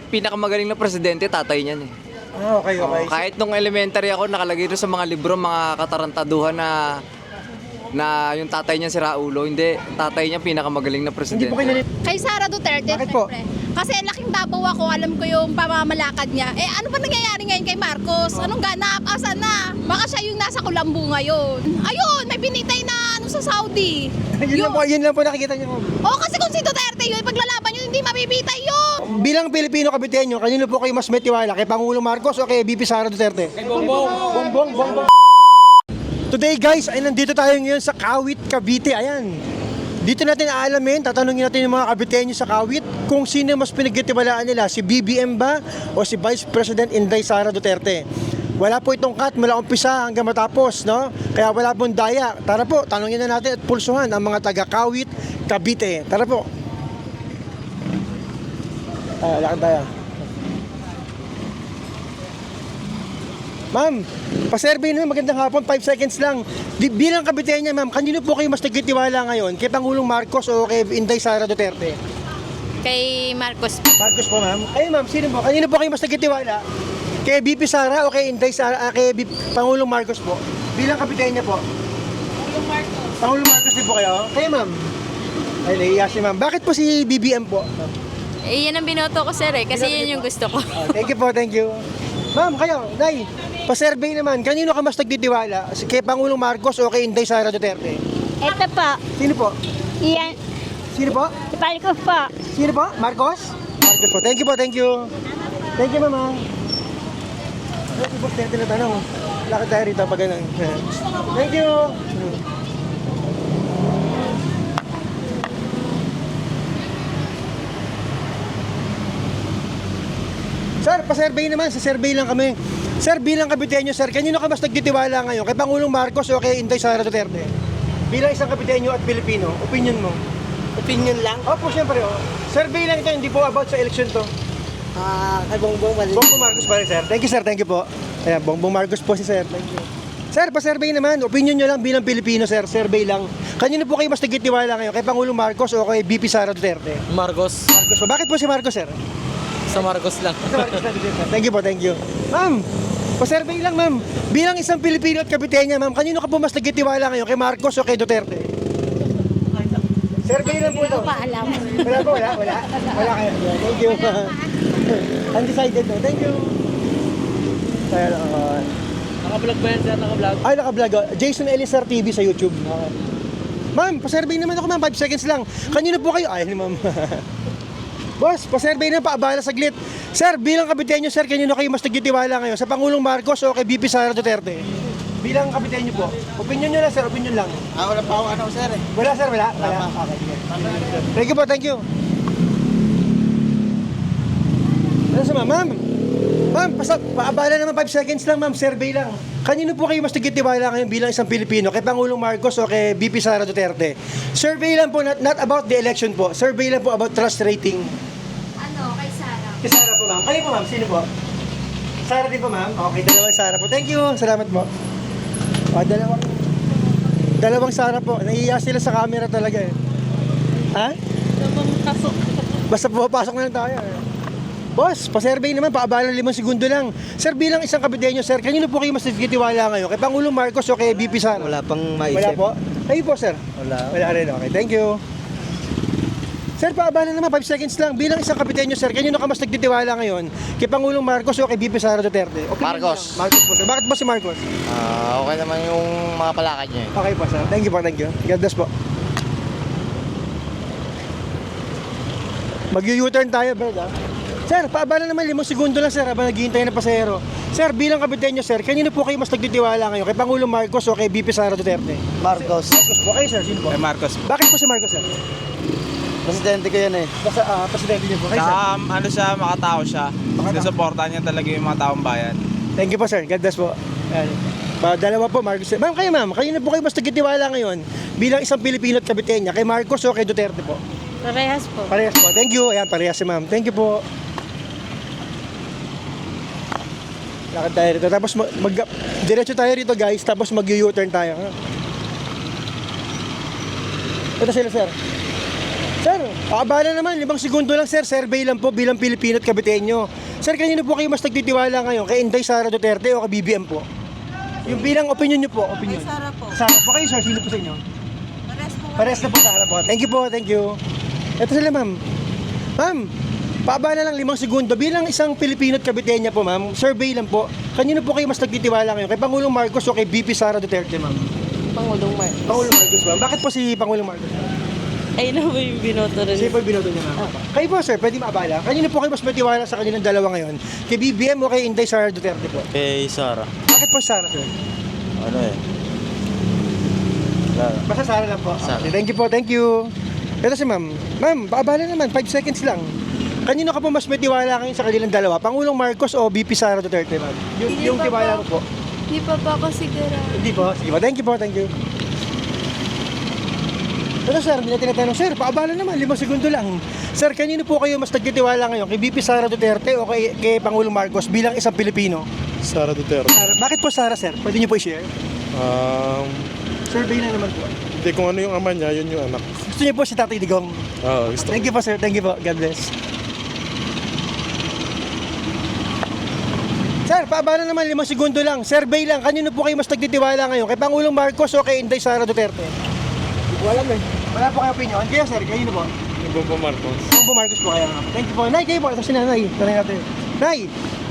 pinakamagaling na presidente, tatay niyan eh. Okay. Kahit nung elementary ako, nakalagay doon sa mga libro, mga katarantaduhan na yung tatay niya si Raulo. Hindi, tatay niya pinakamagaling na Hindi presidente. po kayo Kay Sara Duterte, Bakit po? syempre. Kasi laking Davao ako, alam ko yung pamamalakad niya. Ano ba nangyayari ngayon kay Marcos? Anong ganap? Asan na? Baka siya yung nasa Kulambu ngayon. Ayun, may binitay na sa Saudi. yun lang po nakikita niyo. Kasi kung si Duterte yun, paglalaban yun, hindi mabibitay yun. Bilang Pilipino kabitenyo, kanino po kayo mas may tiwala? Kay Pangulong Marcos o kay VP Sara Duterte? Kay Bongbong. Today guys, ay nandito tayo ngayon sa Kawit, Cavite. Ayan. Dito natin aalamin, tatanungin natin yung mga kabitenyo sa Kawit kung sino mas pinagkatiwalaan nila, si BBM ba o si Vice President Inday Sara Duterte. Wala po itong cut mula umpisa hanggang matapos, no? Kaya wala pong daya. Tara po, tanungin na natin at pulsuhan ang mga taga Kawit, Cavite. Tara po. Lakad tayo. Ma'am, pa-survey naman, magandang hapon, 5 seconds lang. Bilang kabitenyo, ma'am, kanino po kayo mas nagtitiwala ngayon? Kay Pangulong Marcos o kay Inday Sara Duterte? Kay Marcos. Marcos po, ma'am. Ayun, ma'am, sino po? Kanino po kayo mas nagtitiwala? Kay VP Sara o kay Inday Sara, Pangulong Marcos po? Bilang kabitenyo po? Pangulong Marcos. Pangulong Marcos din po kayo? Kayo, ma'am? Ay, nahiya si ma'am. Bakit po si BBM po? Yan ang binoto ko, sir, kasi yun yung gusto ko. Thank you po, thank you. Ma'am, kayo, Nay, pa-survey naman, kanino ka mas nagtitiwala? Kay Pangulong Marcos o kay Inday Sara Duterte? Ito po, Sino po? iyan, Sino po? ipal ko po. Sino po? Marcos? Marcos po. Thank you po, thank you. Thank you, mama. Ano po tayo tinatanong? Lakad tayo rito pag ganun. Thank you. Sir, pa-survey naman. Sa survey lang kami. Sir, bilang kabitenyo, sir, kanino ka mas nagtitiwala ngayon? Kay Pangulong Marcos o kay Inday Sara Duterte? Bilang isang kabitenyo at Pilipino, opinion mo? Opinion lang? Opo, siyempre. Survey lang ito, hindi po about sa election to. Kay Bongbong mali. Bongbong Marcos pa rin, sir. Thank you, sir. Thank you po. Ayan, Bongbong Marcos po si sir. Thank you. Sir, pa-survey naman. Opinion nyo lang bilang Pilipino, sir. Survey lang. Kanino po kayo mas nagtitiwala ngayon? Kay Pangulong Marcos o kay VP Sara Duterte? Marcos. Marcos po. Bakit po si Marcos, sir? Sa Marcos lang. Thank you po, thank you. Ma'am, pa-survey lang, ma'am. Bilang isang Pilipino at kabitenya, ma'am, kanino ka po mas nagtitiwala ngayon? Kay Marcos o kay Duterte? Survey lang po ito. Paalam. Wala po, wala. Wala kayo. Thank you. Undecided no. Thank you. Kaya lang. Naka-vlog ba yan, sir? Naka-vlog? Ay, naka-vlog. Jason Elizar TV sa YouTube. Okay. Ma'am, pa-survey naman ako, ma'am. 5 seconds lang. Kanino po kayo? Ay, ma'am. Boss, pa-survey na, paabala saglit. Sir, bilang kabitenyo, sir, kanino kayo mas nagtitiwala ngayon? Sa Pangulong Marcos o kay VP Sara Duterte? Bilang kabitenyo po. Opinion nyo lang, sir. Opinion lang. Wala pa ako sir eh. Wala, sir. Wala. Okay. Thank you po. Thank you. Ano sa ma'am? Ma'am, paabala naman 5 seconds lang, ma'am. Survey lang. Kanino po kayo mas nagtitiwala ngayon bilang isang Pilipino? Kay Pangulong Marcos o kay VP Sara Duterte? Survey lang po, not about the election po. Survey lang po about trust rating. Kay Sara. Kay Sara po, ma'am. Kayo po, ma'am. Sino po? Sara din po, ma'am. Okay, dalawang Sara po. Thank you. Salamat po. Dalawang Sara po. Nahihiya sila sa camera talaga eh. Ha? Basta pumapasok na lang tayo eh. Boss, pa-survey naman, paabala 5 segundo lang. Sir, bilang isang kabitenyo, sir, kanino po kayo mas nagtitiwala ngayon? Kay Pangulong Marcos o kay VP Sara? Wala pang Wala maisip. po? Kayo po, sir? Wala rin, okay. Thank you. Sir, paabala naman, 5 seconds lang. Bilang isang kapitenyo, sir, kanino ka mas nagtitiwala ngayon? Kay Pangulong Marcos o kay VP Sara Duterte? Opinion Marcos. lang. Marcos po, sir. Bakit po si Marcos? Okay naman yung mga palakad niya. Okay po, sir. Thank you po, thank you. God bless po. Mag-U-turn tayo, bro, ha? Sir, paabala naman 5 segundo lang, sir, habang naghihintay ng pasahero. Sir, bilang kapitenyo, sir, kanino po kayo mas nagtitiwala ngayon? Kay Pangulong Marcos o kay VP Sara Duterte? Marcos. Marcos po. Kayo, sir, sino po? Kay Marcos. Bakit po si Marcos, sir? Presidente ko yan eh. Basta, presidente niyo po. Kayo, sir? Ano siya, makatao siya. Sinusuportahan niya talaga yung mga taong bayan. Thank you po, sir. God bless po. Ayan. Dalawa po, Marcos. Ma'am, kayo, ma'am. Kayo na po kayo mas nagtitiwala ngayon bilang isang Pilipino at kabitenya. Kay Marcos o kay Duterte po? Parehas po. Parehas po. Thank you. Ayan, parehas si ma'am. Thank you po. Lakad tayo rito. Tapos diretso tayo rito, guys. Tapos mag-U-turn tayo. Ha? Ito sila, sir. Sir, paabala naman, 5 segundo lang sir, survey lang po bilang Pilipino at Caviteño. Sir, kanino po kayo mas nagtitiwala ngayon? Kay Inday Sara Duterte o kay BBM po? Yung bilang opinion nyo po, opinion. Kay Sara po. Sara po kayo sir, sino po sa inyo? Pares na po Sara po. Thank you po, thank you. Ito sila ma'am. Ma'am, paabala lang 5 segundo. Bilang isang Pilipino at Caviteña po ma'am, survey lang po. Kanino po kayo mas nagtitiwala ngayon? Kay Pangulong Marcos o kay BP Sara Duterte ma'am? Pangulong Marcos. Pangulong Marcos ma'am. Bakit po si Pangulong Marcos? Ayun na ba yung binoto rin? Siya po yung binoto niya ma'am. Kayo po sir, pwede maabala. Kanino po kayo mas matiwala sa kanilang dalawa ngayon? Kay BBM o kay Inday Sara Duterte po? Kay Sara. Bakit po Sara sir? Ano eh? Sara. Basta Sara lang po. Sara. Okay, thank you po, thank you. Ito si ma'am. Ma'am, paabala naman, 5 seconds lang. Kanino ka po mas may tiwala ngayon sa kanilang dalawa? Pangulong Marcos o BP Sara Duterte ma'am? Yung tiwala ko po. Hindi pa po ako sigurado. Hindi po. Sige po. Thank you po, thank you. Ito sir, hindi na tinatanong. Sir, paabala naman, 5 segundo lang. Sir, kanino po kayo mas nagtitiwala ngayon? Kay BP Sara Duterte o kay Pangulong Marcos bilang isang Pilipino? Sara Duterte. Sara, bakit po Sara sir? Pwede niyo po i-share? Survey na naman po. Hindi kung ano yung ama niya, yun yung anak. Gusto niyo po si Tatay Digong? Oo, gusto. Thank you po sir, thank you po. God bless. Sir, paabala naman 5 segundo lang. Survey lang. Kanino po kayo mas nagtitiwala ngayon? Kay Pangulong Marcos o kay Inday Sara Duterte? Hindi ko alam eh. Wala po kayo opinion. Kaya sir, kayo po? Bongbong Marcos. Bongbong Marcos po kaya. Thank you po. Nay, kayo po. Ito si Nanay. Tanay natin. Nay,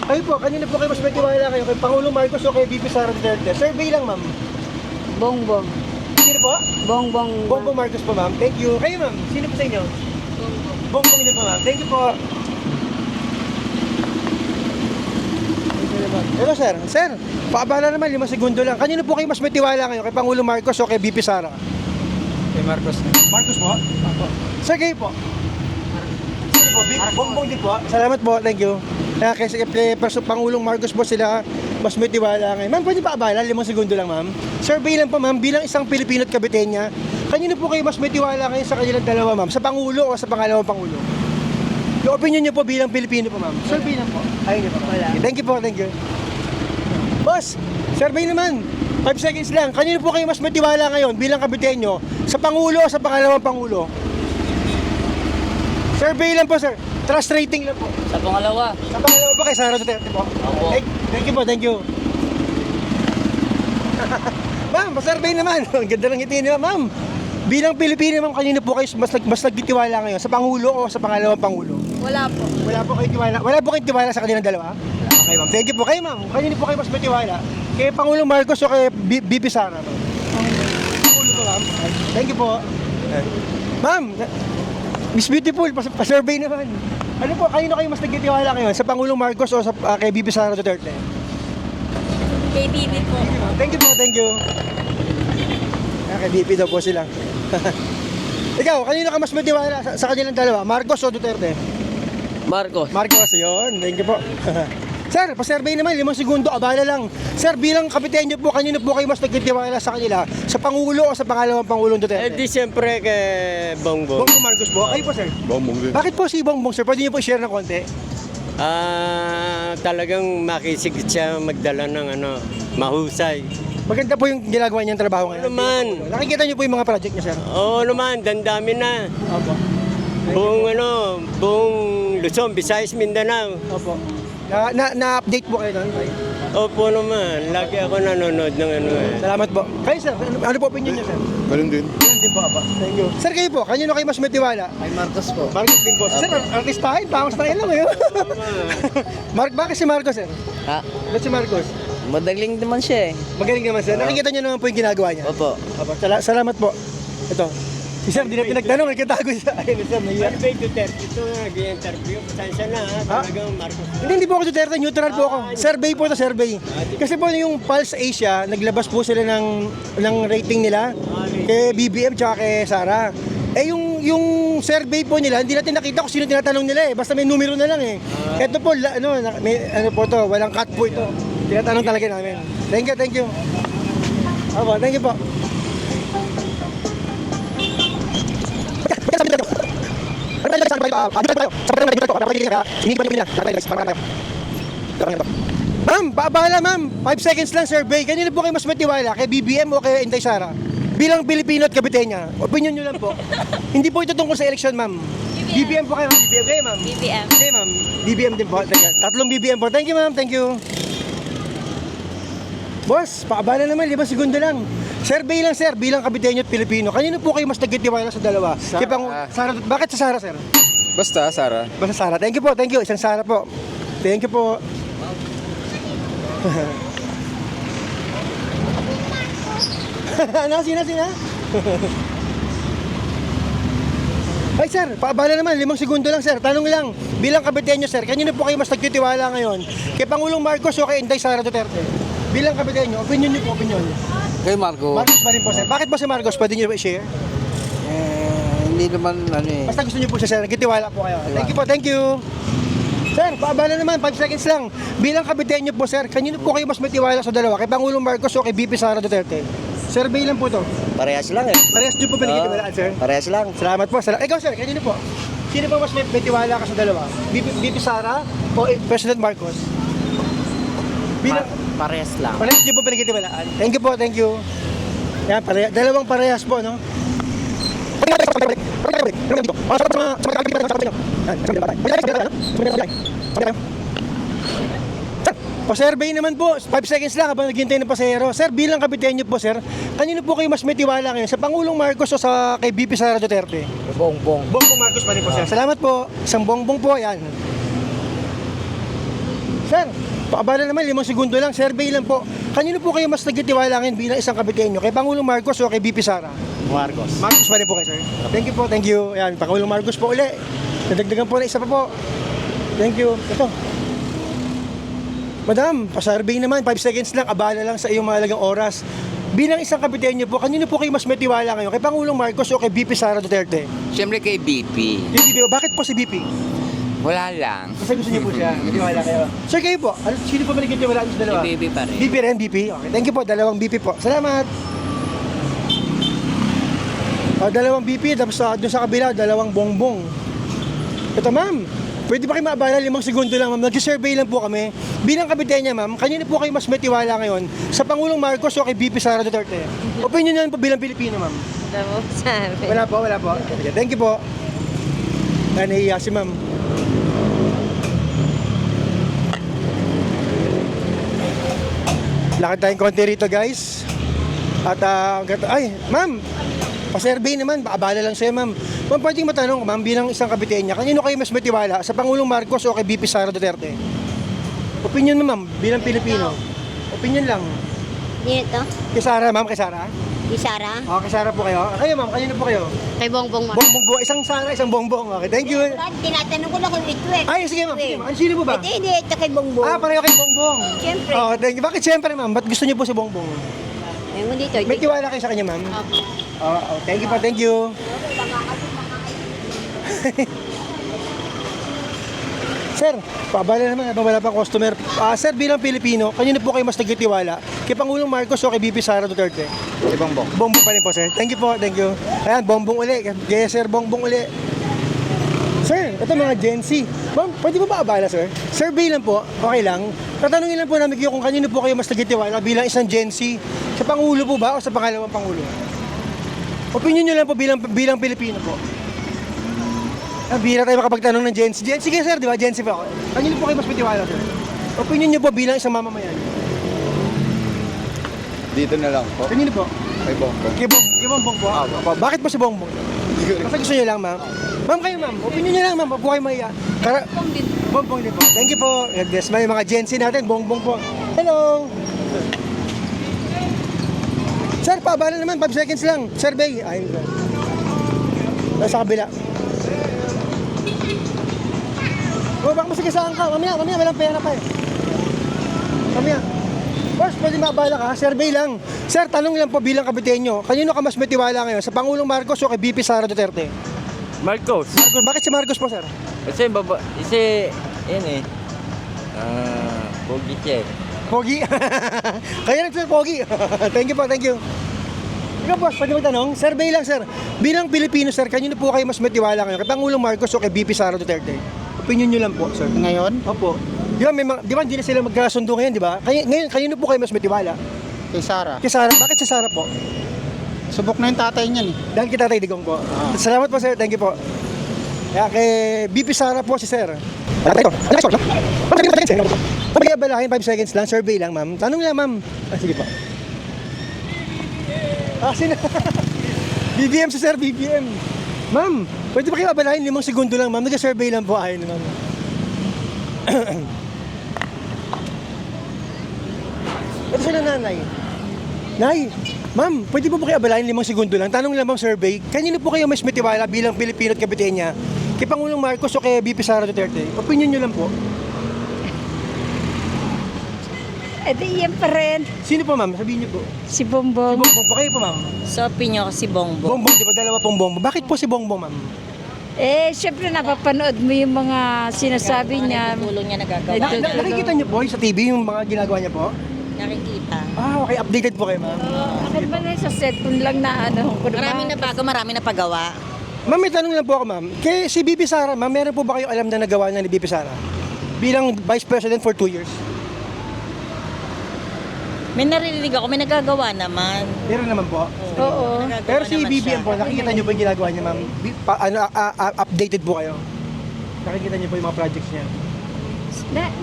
kayo po. Kanino po kayo mas nagtitiwala ngayon? Kay Pangulong Marcos o kay BP Sara Duterte? Survey lang ma'am. Bongbong. Sino po? Bongbong. Bongbong Marcos po ma'am. Thank you. Kayo ma'am. Sino po sa inyo? Bongbong din po ma'am. Thank you po. Hello sir. Sir, paabala naman 5 segundo lang. Kanino po kayo mas may tiwala ngayon? Kay Pangulong Marcos o kay BP Sara? Kay Marcos. Marcos po? Opo. Sir, kayo po? Sino po? Bongbong din po. Salamat po. Thank you. Kay Pangulong Marcos po sila mas may tiwala ngayon. Ma'am, pwede pa abala? 5 segundo lang ma'am. Survey lang po ma'am. Bilang isang Pilipino at Caviteña, kanino po kayo mas may tiwala ngayon sa kanilang dalawa ma'am? Sa Pangulo o sa pangalawang Pangulo? Yung opinion niyo po bilang Pilipino po ma'am. Survey lang po. Ayun niyo po. Wala. Thank you po. Thank you. Boss, survey naman. 5 seconds lang. Kanino po kayo mas matiwala ngayon bilang Caviteño? Sa Pangulo o sa pangalawang Pangulo? Survey lang po, sir. Trust rating lang po. Sa pangalawa. Sa pangalawa po kay Sara Duterte po. Opo. Thank you po, thank you. Ma'am, survey naman. Ang ganda ng ngiti niyo, ma'am. Bilang Pilipino, ma'am, kanino po kayo mas nagtitiwala ngayon? Sa Pangulo o sa pangalawang Pangulo? Wala po. Wala po kayong tiwala. Wala po kayong tiwala sa kanilang dalawa? Okay, ma'am. Thank you po. Kayo, ma'am. Kanino po kayo mas matiwala? Kay Pangulong Marcos o kay BP Sara, ma'am? Pangulo po, ma'am. Thank you po. Ma'am, Miss Beautiful, pa-survey naman. Ano po, kanino kayo mas nagtitiwala ngayon? Sa Pangulong Marcos o sa kay BP Sara Duterte? Kay Bibi po. Thank you po, thank you. Kay BP daw po sila. Ikaw, kanino ka mas matiwala sa kanilang dalawa? Marcos o Duterte? Marcos. Marcos, yun. Thank you po. Sir, pa-survey naman, 5 segundo, abala lang. Sir, bilang Caviteño po, kanino po kayo mas nagtitiwala sa kanila? Sa Pangulo o sa pangalawang Pangulong Duterte? Siyempre kay Bongbong. Bongbong Marcos po. Kayo po, sir. Bongbong din. Bakit po si Bongbong, sir? Pwede niyo po i-share ng konti? Talagang makisigit siya magdala ng mahusay. Maganda po yung ginagawa niyang trabaho ngayon. Ano naman? Nakikita niyo po yung mga project niya, sir? Oo naman, dandami na. Opo. Buong Luzon, Visayas, Mindanao. Opo. Na-update po kayo doon? Opo naman, lagi ako nanonood ng Salamat po. Kayo, sir, ano po opinion niyo, sir? Ganun din. Yan din po, Apo. Thank you. Sir, kayo po, kanino kayo mas matiwala? Kay Marcos po. Marcos din po. Sir, artistahin, tawang style lang ngayon. Bakit si Marcos, sir? Ha? Bakit si Marcos? Madaling naman siya eh. Magaling naman, sir. Nakikita niyo naman po yung ginagawa niya. Opo. Opo. Salamat po. Ito. Si sir, di na pinagtanong. Nagkatago siya. Ayun, sir, nahiya. Survey Duterte, ito nag-interview. Pasensya na talagang Marcos. Hindi po ako Duterte, neutral po ako. Survey po ito, survey. Kasi po yung Pulse Asia, naglabas po sila ng rating nila kay BBM tsaka kay Sara. Eh yung survey po nila, hindi natin nakita kung sino tinatanong nila eh. Basta may numero na lang eh. Ito po, po to, walang cut po ito. Tinatanong talaga namin. Thank you, thank you. Opo, thank you po. Ma'am, paabala ma'am. 5 seconds lang survey. Kanino po kayo mas matiwala? Kay BBM o kay Inday Sara? Bilang Pilipino at Kabitenya, opinion nyo lang po. Hindi po ito tungkol sa eleksyon, ma'am. BBM po kayo, BBM kayo, ma'am. BBM. Okay, ma'am. BBM din po. Tatlong BBM po. Thank you, ma'am. Thank you. Boss, pakabala naman, 5 segundo lang. Survey lang, sir, bilang Kabitenyo at Pilipino. Kanino po kayo mas nagtitiwala sa dalawa? Sara, bakit sa Sara, sir? Basta, Sara. Basta Sara. Thank you po, thank you. Isang Sara po. Thank you po. Sina? Ay sir, paabala naman, 5 segundo lang sir. Tanong lang, bilang Kabitenyo sir, kanino po kayo mas nagtitiwala ngayon? Kay Pangulong Marcos o kay Inday Sara Duterte? Bilang Kabitenyo, opinion niyo po, opinion. Kay Marco. Marcos pa rin po sir. Bakit po si Marcos? Pwede niyo ba i-share? Hindi naman ano eh. Basta gusto niyo po siya sir, nagtitiwala po kayo. Thank you po, thank you. Sir, paabala naman, 5 seconds lang. Bilang Kabitenyo po sir, kanino po kayo mas may tiwala sa dalawa? Kay Pangulong Marcos o kay BP Sara Duterte? Survey lang po to. Parehas lang eh. Parehas niyo po pinagkitiwalaan sir. Parehas lang. Salamat po. Ikaw sir, kanino po? Sino po mas may tiwala ka sa dalawa? BP Sara o President Marcos? Bilang, Parehas lang. parehas niyo po pinagkitiwalaan. Thank you po, thank you. Yan, dalawang parehas po, no? Pa-survey naman po, 5 seconds lang habang naghihintay ng pasahero. Sir, bilang Kabitenyo po sir, kanino po kayo mas may tiwala ngayon? Sa Pangulong Marcos o sa kay BP Sara Duterte? Bongbong. Bongbong Marcos pa rin po sir. Salamat po. Isang bongbong po, yan. Sir, pakabala naman, 5 segundo lang, survey lang po. Kanino po kayo mas nagtitiwala ngayon bilang isang Kabitenyo? Kay Pangulong Marcos o kay BP Sara? Marcos. Marcos pa rin po kayo, sir. Thank you po, thank you. Ayan, Pangulong Marcos po uli. Nadagdagan po na isa pa po. Thank you. Ito. Madam, pa-survey naman, 5 seconds lang, abala lang sa iyong mahalagang oras. Bilang isang Kabitenyo po, kanino po kayo mas may tiwala ngayon? Kay Pangulong Marcos o kay BP Sara Duterte? Siyempre kay BP. Yung BP, bakit po si BP? Wala lang. Kasi gusto niyo po siya, nagtiwala kayo. Sir, kayo po, sino po ba nagtitiwalaan sa dalawa? BP pa rin. BP rin, BP. Okay, thank you po, dalawang BP po. Salamat. Dalawang BP, tapos doon sa kabila, dalawang bongbong. Ito ma'am, pwede ba kayo maabala 5 segundo lang ma'am? Nag-survey lang po kami. Bilang Kabitenya ma'am, kanino po kayo mas may tiwala ngayon? Sa Pangulong Marcos o kay BP Sara Duterte? Opinion niyo po bilang Pilipino ma'am? Wala po, wala po. Okay, thank you po. Nahihiya si ma'am. Lakad tayong konti rito guys. At ay, ma'am, pa-survey naman, abala lang sa'yo ma'am. Ma'am, pwedeng matanong ma'am, bilang isang Kabitenya, kanino kayo mas may tiwala? Sa Pangulong Marcos o kay BP Sara Duterte? Opinion mo ma'am, bilang Pilipino. Opinion lang. Dito? Kay Sara ma'am, kay Sara? Di Sara? O, kay Sara po kayo. Kayo ma'am, kanino po kayo? Kay Bongbong Marcos. Bongbong po, isang Sara, isang bongbong. Okay, thank you. Tinatanong ko na kung ito eh. Ay, sige ma'am, sige ma'am. Sino po ba? Hindi, ito kay Bongbong. Pareho kay Bongbong. Siyempre. Oh, thank you. Bakit siyempre ma'am? Ba't gusto niyo po si Bongbong? Ayun dito. May tiwala kayo sa kanya ma'am? Thank you po, thank you. Sir, pabala naman habang wala pang customer. Sir, bilang Pilipino, kanino po kayo mas nagtitiwala? Kay Pangulong Marcos o kay BP Sara Duterte? Kay Bongbong. Bongbong pa rin po, sir. Thank you po, thank you. Ayan, Bongbong uli. Yes, sir, Bongbong uli. Sir, ito mga Gen Z. Ma'am, pwede po ba abala, sir? Survey lang po, okay lang. Tatanungin lang po namin kayo kung kanino po kayo mas nagtitiwala bilang isang Gen Z. Sa Pangulo po ba o sa pangalawang Pangulo? Opinion nyo lang po bilang Pilipino po. Bihira tayo makapagtanong ng Gen Z. Sige sir, di ba? Gen Z po ako. Kanino po kayo mas matiwala, sir? Opinion nyo po bilang isang mamamayan. Dito na lang po. Kanino po? Kay Bongbong. Kay Bongbong po. Bakit po si Bongbong? Basta gusto nyo lang, ma'am. Ma'am kayo, ma'am. Opinion nyo lang, ma'am. Huwag po kayo maiya. Bongbong din po. Thank you po. Yes, may mga Gen Z natin. Bongbong po. Hello! Sir, paabala naman. 5 seconds lang. Survey. Ayun. Sa kabila. Baka masigasaan ka. Mamaya, walang pera pa eh. Mamaya. Boss, pwede maabala ka. Survey lang. Sir, tanong lang po bilang Kabitenyo. Kanino ka mas may tiwala ngayon? Sa Pangulong Marcos o kay BP Sara Duterte? Marcos. Marcos, bakit si Marcos po, sir? Kasi yan eh. Pogi siya eh. Pogi. Kaya rin, sir, Pogi. Thank you po, thank you. Ikaw, boss, pwede magtanong? Survey lang, sir. Bilang Pilipino, sir, kanino po kayo mas may tiwala ngayon? Kay Pangulong Marcos o kay BP Sara Duterte? Opinion nyo lang po, sir. Ngayon, Opo. Di ba hindi na sila magkasundo ngayon, di ba? Ngayon, kanino po kayo mas may tiwala? kay Sara. Kay Sara. Bakit si Sara po? Subok na yung tatay niyan eh. Dahil kita Tatay Digong po. Salamat po sir, thank you po. Kaya kay BP Sara po si sir. Pag-iabalahin 5 seconds lang, survey lang ma'am. Tanong lang ma'am. Sige po. Sino? BBM si sir, BBM. Ma'am, pwede ba kayo abalahin 5 segundo lang ma'am? Nag-survey lang po ayun ma'am. Ito sila nanay. Nay, ma'am, pwede po ba kayo abalahin 5 segundo lang? Tanong lang ma'am, survey. Kanino po kayo mas matiwala bilang Pilipino at Kapitenya? Kay Pangulong Marcos o kay BP Sara Duterte? Opinion nyo lang po. Eh di yan pa rin. Sino po ma'am? Sabihin niyo po. Si Bongbong. Si Bongbong po. Kayo po ma'am. Sa opinion ko si Bongbong. Bongbong, di ba? Dalawa pong Bongbong. Bakit po si Bongbong ma'am? Eh, syempre napapanood mo yung mga sinasabi niya. Tulong niya nagagawa. Nakikita niyo po sa TV yung mga ginagawa niya po? Nakikita. Okay. Updated po kayo ma'am. Akin ba na sa cellphone lang na ano. Marami na bago, marami na pagawa. Ma'am, may tanong lang po ako ma'am. Kay si BP Sara, ma'am, meron po ba kayo alam na nagawa na ni BP Sara? Bilang Vice President for 2 years? May naririnig ako, may nagagawa naman. Meron naman po. Oo. Nagagawa Pero si naman BBM siya. po, nakikita niyo po yung ginagawa niya ma'am? Updated po kayo? Nakikita niyo po yung mga projects niya?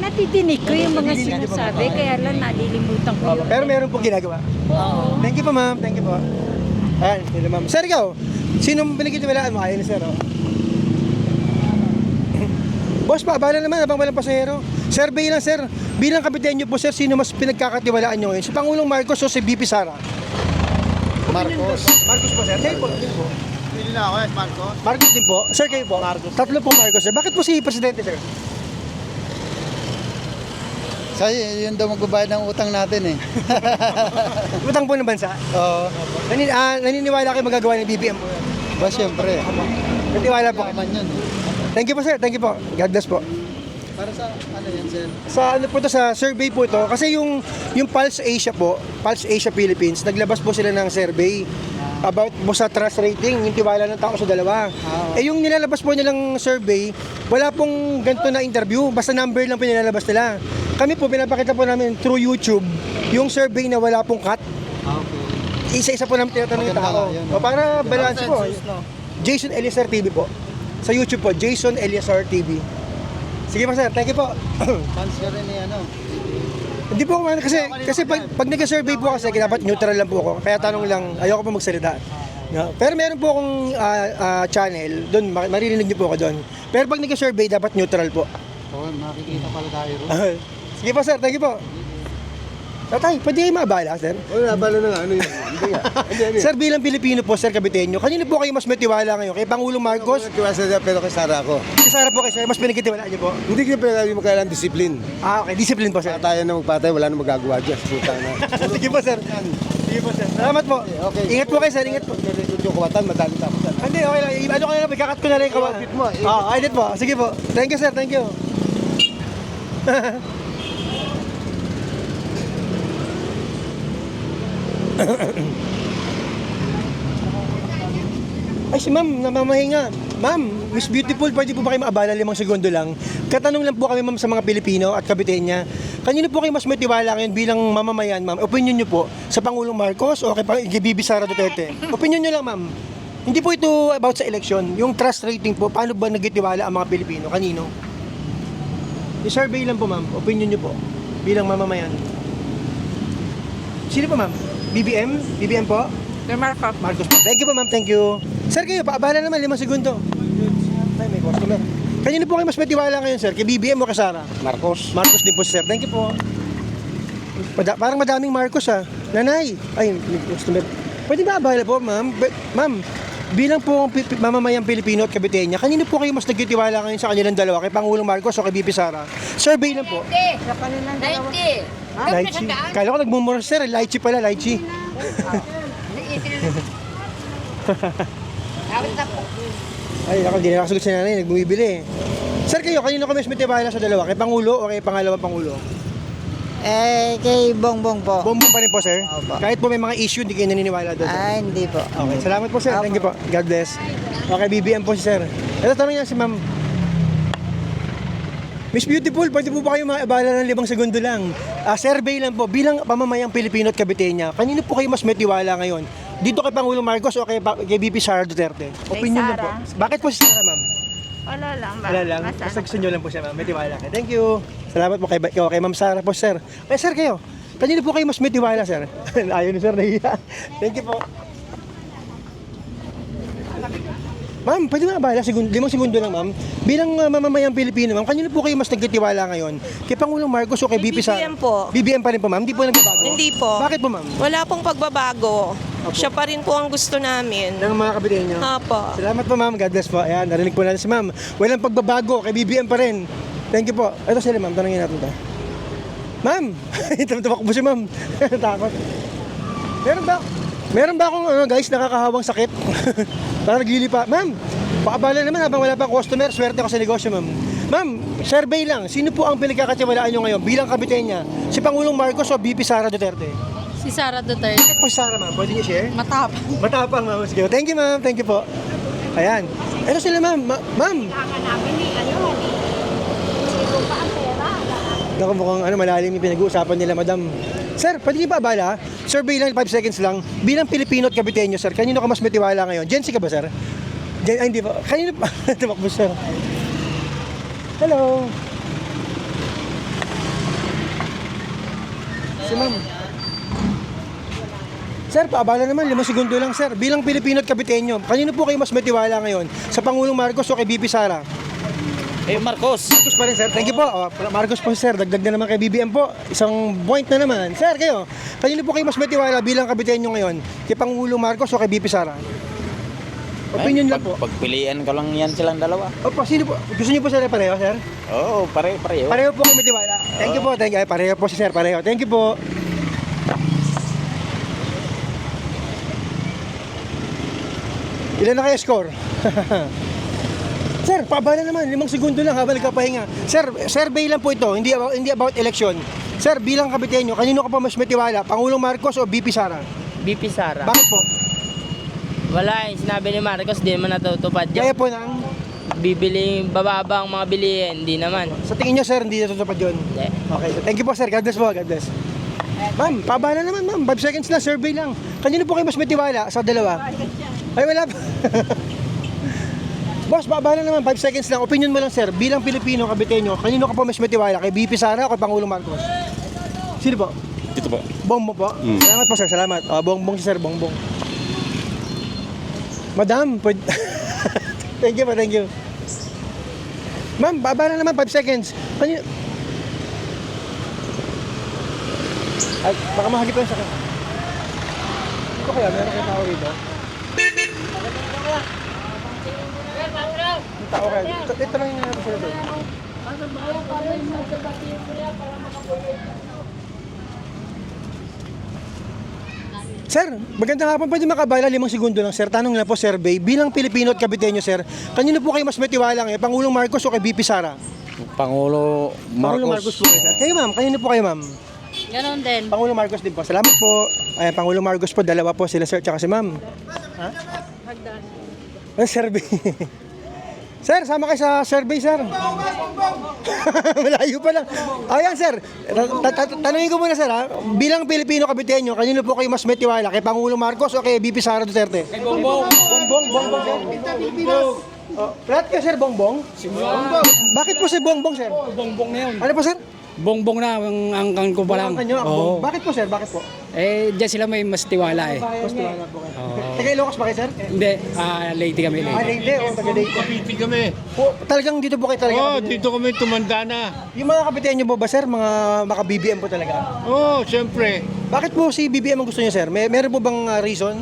Natidinig ko yung mga sinasabi, kaya lang nalilimutan ko yun. Pero meron po ginagawa? Oo. Thank you po ma'am, thank you po. Ayan, sila ma'am. Sir, ikaw, sinong pinagkitiwalaan mo? Ayun, sir, oh. Boss, paabala naman habang walang pasahero. Survey lang, sir. Bilang kapitenyo po, sir, sino mas pinagkakatiwalaan nyo ngayon? Si Pangulong Marcos o si BP Sara? Marcos. Marcos po, sir. Kayo po. Kayo po. Pili na ako eh, Marcos. Marcos din po. Sir, kayo po. Marcos. Tatlo po Marcos, sir. Bakit po si Presidente, sir? Kasi yun daw magbabayad ng utang natin eh. Utang po ng bansa. Oo. Naniniwala kayo magagawa ng BBM po. Ba siyempre. Naniniwala po. Kaman yun. Thank you po, sir. Thank you po. God bless po. Para sa ano yan, sir? Sa ano po to, sa survey po ito, kasi yung Pulse Asia po, Pulse Asia Philippines, naglabas po sila ng survey about po sa trust rating, yung tiwala ng tao sa dalawa. Eh yung nilalabas po nilang survey, wala pong ganito na interview, basta number lang po nilalabas nila. Kami po, pinapakita po namin through YouTube, yung survey na wala pong cut. Isa-isa po namin tinatanong yung tao. O para balance po. Jason Eliazar TV po. Sa YouTube po, Jason Eliazar TV. Sige po sir, thank you po. Fans ka rin ni ano. Hindi po ako kasi pag nag-survey po kasi dapat neutral lang po ako. Kaya tanong lang, ayoko po magsalita. No? Pero meron po akong channel, doon maririnig niyo po ako doon. Pero pag nag-survey dapat neutral po. Oo, makikita pala tayo ron. Sige po sir, thank you po. Tatay, pwede kayo maabala, sir? Oo, nabalo na nga. Ano yun? Hindi nga. Sir, bilang Pilipino po, sir, Kapitenyo, kanino po kayo mas matiwala ngayon? Kay Pangulong Marcos? Kiwasa niya pero kay Sara ako. Si Sara po kay sir, mas pinagkitiwalaan niyo po? Hindi ko pinagawa mo kailangan disiplin. Okay, discipline po, sir. Tayo na magpatay, wala na magagawa dyan. Puta na. Sige po, sir. Sige po, sir. Salamat po. Okay. Ingat po kayo, sir. Ingat po. Yung kawatan, madali tapos. Hindi, okay lang. Ano ko na lang, ikakat ko na lang yung kawan. Edit mo, edit. Edit po. Sige po. Thank you, sir. Thank you. Ay, si ma'am, namamahinga. Ma'am, Miss Beautiful, pwede po ba kayo maabala 5 segundo lang? Katanong lang po kami, ma'am, sa mga Pilipino at Kapitenya. Kanino po kayo mas matiwala ngayon bilang mamamayan, ma'am? Opinion nyo po sa Pangulong Marcos o kay BB Sara Duterte? Opinion nyo lang, ma'am. Hindi po ito about sa election. Yung trust rating po, paano ba nagtitiwala ang mga Pilipino? Kanino? I-survey lang po, ma'am. Opinion nyo po bilang mamamayan. Sino po, ma'am? BBM? BBM po? Marcos. Marcos po. Thank you po, ma'am. Thank you. Sir, kayo, paabala naman, 5 segundo. Ay, may customer. Kanino po kayo mas matiwala ngayon, sir? Kay BBM o kay Sara? Marcos. Marcos din po, sir. Thank you po. Parang madaming Marcos, ha? Nanay. Ay, may customer. Pwede ba abala po, ma'am? Ma'am, bilang po mamamayang Pilipino at Kabitenya, kanino po kayo mas nagtitiwala ngayon sa kanilang dalawa? Kay Pangulong Marcos o kay BP Sara? Survey lang po. 90. Lychee. Kala ko nagmumura, sir. Lychee pala, lychee. Ay, ako, hindi nakasulit si nanay, nagbumibili. Sir, kayo, kanino ko mas matiwala sa dalawa? Kay Pangulo o kay pangalawang Pangulo? Kay Bongbong po. Bongbong pa rin po, sir? Opo. Kahit po may mga issue, hindi kayo naniniwala doon. Hindi po. Okay, salamat po, sir. Thank you po. God bless. Okay, BBM po si sir. Ito, tanong niya si ma'am. Miss Beautiful, pwede po ba kayo maabala ng 5 segundo lang? Survey lang po, bilang pamamayang Pilipino at Kabitenya, kanino po kayo mas matiwala ngayon? Dito kay Pangulong Marcos o kay VP Sara Duterte? Opinion lang po. Bakit po si Sara, ma'am? Wala lang ba? Wala lang. Basta gusto nyo lang po siya, ma'am. May tiwala kayo. Thank you. Salamat po kay Ma'am Sara po, sir. Sir, kayo. Kanino po kayo mas may tiwala, sir? Ayaw ni sir, nahiya. Thank you po. Ma'am, pwede nga ba? 5 segundo lang, ma'am. Bilang mamamayang Pilipino, ma'am, kanino po kayo mas nagtitiwala ngayon? Kay Pangulong Marcos o kay VP Sara? BBM po. BBM pa rin po, ma'am? Hindi po nagbabago? Hindi po. Bakit po, ma'am? Wala pong pagbabago. Siya pa rin po ang gusto namin. Ng mga kapatid niyo? Apo. Salamat po, ma'am. God bless po. Ayan, narinig po natin si ma'am. Walang pagbabago, kay BBM pa rin. Thank you po. Ito sila, ma'am. Tanungin natin ito. Ma'am! Tumakbo si ma'am. Takot. Meron ba akong guys, nakakahawang sakit? Para naglilipa. Ma'am, paabala naman habang wala pang customer. Swerte ako sa negosyo, ma'am. Ma'am, survey lang. Sino po ang pinagkakatiwalaan nyo ngayon bilang Kabitenya? Si Pangulong Marcos o VP Sara Duterte? Si Sara Duterte. Bakit po si Sara, ma'am? Pwede niyo share? Matapang. Matapang, ma'am. Sige. Thank you, ma'am. Thank you po. Ayan. Ito sila, ma'am. Ma'am. Naku, mukhang malalim yung pinag-uusapan nila, madam. Sir, pwede niyo pa abala? Survey lang, 5 seconds lang. Bilang Pilipino at Kabitenyo, sir, kanino ka mas may tiwala ngayon? Jency ka ba, sir? Ay, hindi pa. Kanino pa? Tumakbo, sir. Hello. Si ma'am. Sir, paabala naman, 5 segundo lang, sir. Bilang Pilipino at Kabitenyo, kanino po kayo mas may tiwala ngayon? Sa Pangulong Marcos o kay VP Sara? Marcos. Marcos pa rin, sir. Thank you po. Marcos po, sir. Dagdag na naman kay BBM po. Isang point na naman. Sir, kayo. Kanino po kayo mas may tiwala bilang Kabitenyo ngayon? Kay Pangulong Marcos o kay VP Sara? Opinion lang po. Pagpilian ko lang yan silang dalawa. Opo, sino po? Gusto niyo po sir pareho, sir? Oo, pareho. Pareho po kayo may tiwala. Thank you po. Thank you. Ay, pareho po si sir. Pareho. Thank you po. Ilan na kayo score? Sir, paabala naman, 5 segundo lang habang nagpapahinga. Sir, survey lang po ito, hindi about election. Sir, bilang Kabitenyo, kanino ka pa mas may tiwala? Pangulong Marcos o VP Sara? BP Sara. Bakit po? Wala sinabi ni Marcos, di naman natutupad Kaya po nang, bababang mga bilihin, hindi naman. sa tingin niyo sir, hindi natutupad yun? Hindi. Okay, so thank you po sir, God bless po, God bless. Ma'am, paabala naman ma'am, 5 seconds na, survey lang. Kanino po kayo mas may tiwala sa dalawa? Ay, wala pa. Boss, paabala naman, 5 seconds lang. Opinion mo lang, sir. Bilang Pilipino, Kabitenyo, kanino ka po mas may tiwala? Kay VP Sara o kay Pangulong Marcos? Sino po? Ito po. Bongbong po? Salamat po, sir. Salamat. Bongbong si sir, bongbong. Madam, pwede... Thank you po, thank you. Ma'am, paabala naman, 5 seconds. Kanino... Ay, baka mahagip pa yung sakit. Ito kaya, meron kayo tao rito? Tao kayo. Ito lang yung natin sila doon. Sir, magandang hapon. Pwede makabala 5 segundo lang, sir. Tanong lang po, survey. Bilang Pilipino at Kabitenyo, sir, kanino po kayo mas may tiwala ngayon? Pangulong Marcos o kay VP Sara? Pangulo Pangulong Marcos po kayo, sir. Kayo, ma'am. Kanino po kayo, ma'am? Ganon din. Pangulong Marcos din po. Salamat po. Ayan, Pangulong Marcos po. Dalawa po sila, sir. Tsaka si ma'am. Ha? Survey. Sir, sama kayo sa survey, sir. Malayo pa lang. Ayan, sir. Tanungin ko muna, sir, ha? Bilang Pilipino Kabitenyo, kanino po kayo mas may tiwala? Kay Pangulong Marcos o kay VP Sara Duterte? Kay Bongbong. Bongbong, sir. Lahat kayo, sir, Bongbong? Bongbong. Bakit po si Bongbong, sir? Bongbong na yun. Ano po, sir? Bongbong na ang angkan ko pa lang. Oo. Bakit po, sir? Bakit po? Diyan sila may mas tiwala eh. Mas tiwala po kayo. Taga Ilocos ba kayo, sir? Hindi, lady kami. Leyte o taga Leyte? Kapiti kami. Talagang dito po kayo talaga? Oo, dito kami tumanda na. Yung mga Kabitenyo po ba, sir? Mga maka-BBM po talaga? Oo, siyempre. Bakit po si BBM ang gusto niyo, sir? Meron po bang reason?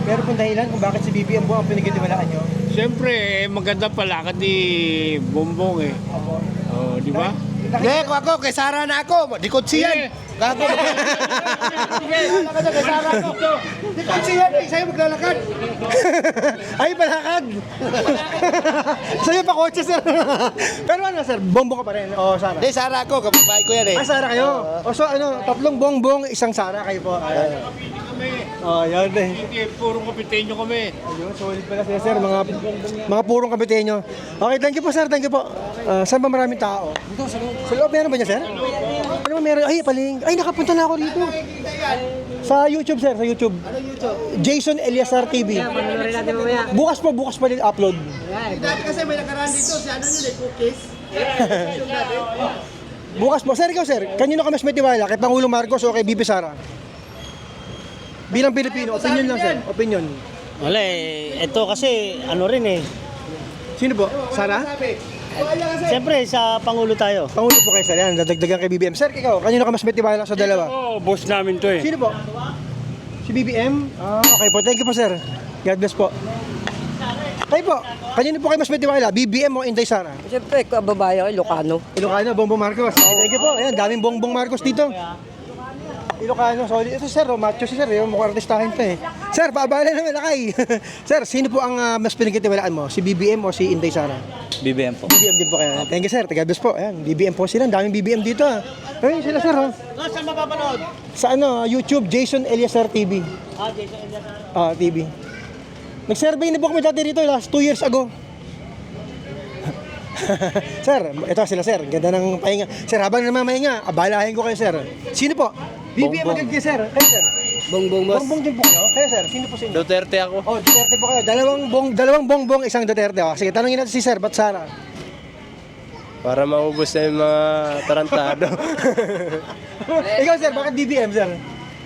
Meron pong dahilan kung bakit si BBM po ang pinagkitiwalaan niyo? Siyempre, maganda palakad ni Bongbong eh. Oo, di ba? Hindi, ako, kay Sara na ako. Dikot siyan. Gago. Kay Sara ako. Dikot siyan, sa'yo maglalakad. Ay, palakad! Sa'yo pa kotse, sir. Pero ano, sir? Bongbong ka pa rin? O, Sara? Hindi, Sara ako. Kapitbahay ko yan eh. Ah, Sara kayo? O, so ano, 3 Bongbong, 1 Sara kayo po. Oh, yan eh. Hindi, puro kapitenyo kami. Ayun, solid pala sila, sir. Mga purong Kabitenyo. Okay, thank you po, sir. Thank you po. Saan ba maraming tao? Dito, sa loob. Sa loob meron ba niya, sir? Ano ba meron? Ay, paling. Ay, nakapunta na ako dito. Sa YouTube, sir. Sa YouTube. Jason Eliasar TV. Bukas pa din upload. Dati kasi may nakaraan dito, si ano yun, cookies. Bukas po. Sir, ikaw, sir. Kanino ka mas may tiwala? Kay Pangulong Marcos o kay BP Sara? Bilang Pilipino, opinion lang, sir. Opinion. Wala eh. Ito kasi ano rin eh. Sino po? Sara? Siyempre sa Pangulo tayo. Pangulo po kayo, sir. Yan, dadagdagan kay BBM. Sir, ikaw, kanino ka mas may tiwala sa dalawa? Oo, boss namin to eh. Sino po? Si BBM? Ah, okay po. Thank you po, sir. God bless po. Kayo po, kanino po kayo mas may tiwala? BBM o Inday Sara? Siyempre, kababayan ko, Ilocano. Ilocano, Bongbong Marcos. Thank you po. Ayan, daming Bongbong Marcos dito. Ilocano, solid. Ito, sir, macho si sir. Mukhang artistahin pa eh. Sir, paabala naman, lakay. Sir, sino po ang mas pinagkitiwalaan mo? Si BBM o si Inday Sara? BBM po. BBM din po kayo. Thank you, sir. God bless po. Ayan, BBM po sila. Daming BBM dito. Ayun sila, sir. Oh. Saan mapapanood? Sa ano, YouTube, Jason Eliasar TV. Jason Eliasar. TV. Nag-survey na po kami dati dito last 2 years ago. Sir, ito sila, sir. Ganda ng pahinga. Sir, habang namamahinga, abalahin ko kayo, sir. Sino po? BBM agad kayo, sir. Kayo, sir. Bongbong boss. Bongbong din po kayo. Kayo, sir. Sino po sa inyo? Duterte ako. Oh, Duterte po kayo. Dalawang bongbong, isang Duterte. Oh. Sige, tanongin natin si sir. Ba't Sara? Para maubos na yung mga tarantado. Ikaw, sir. Bakit BBM, sir?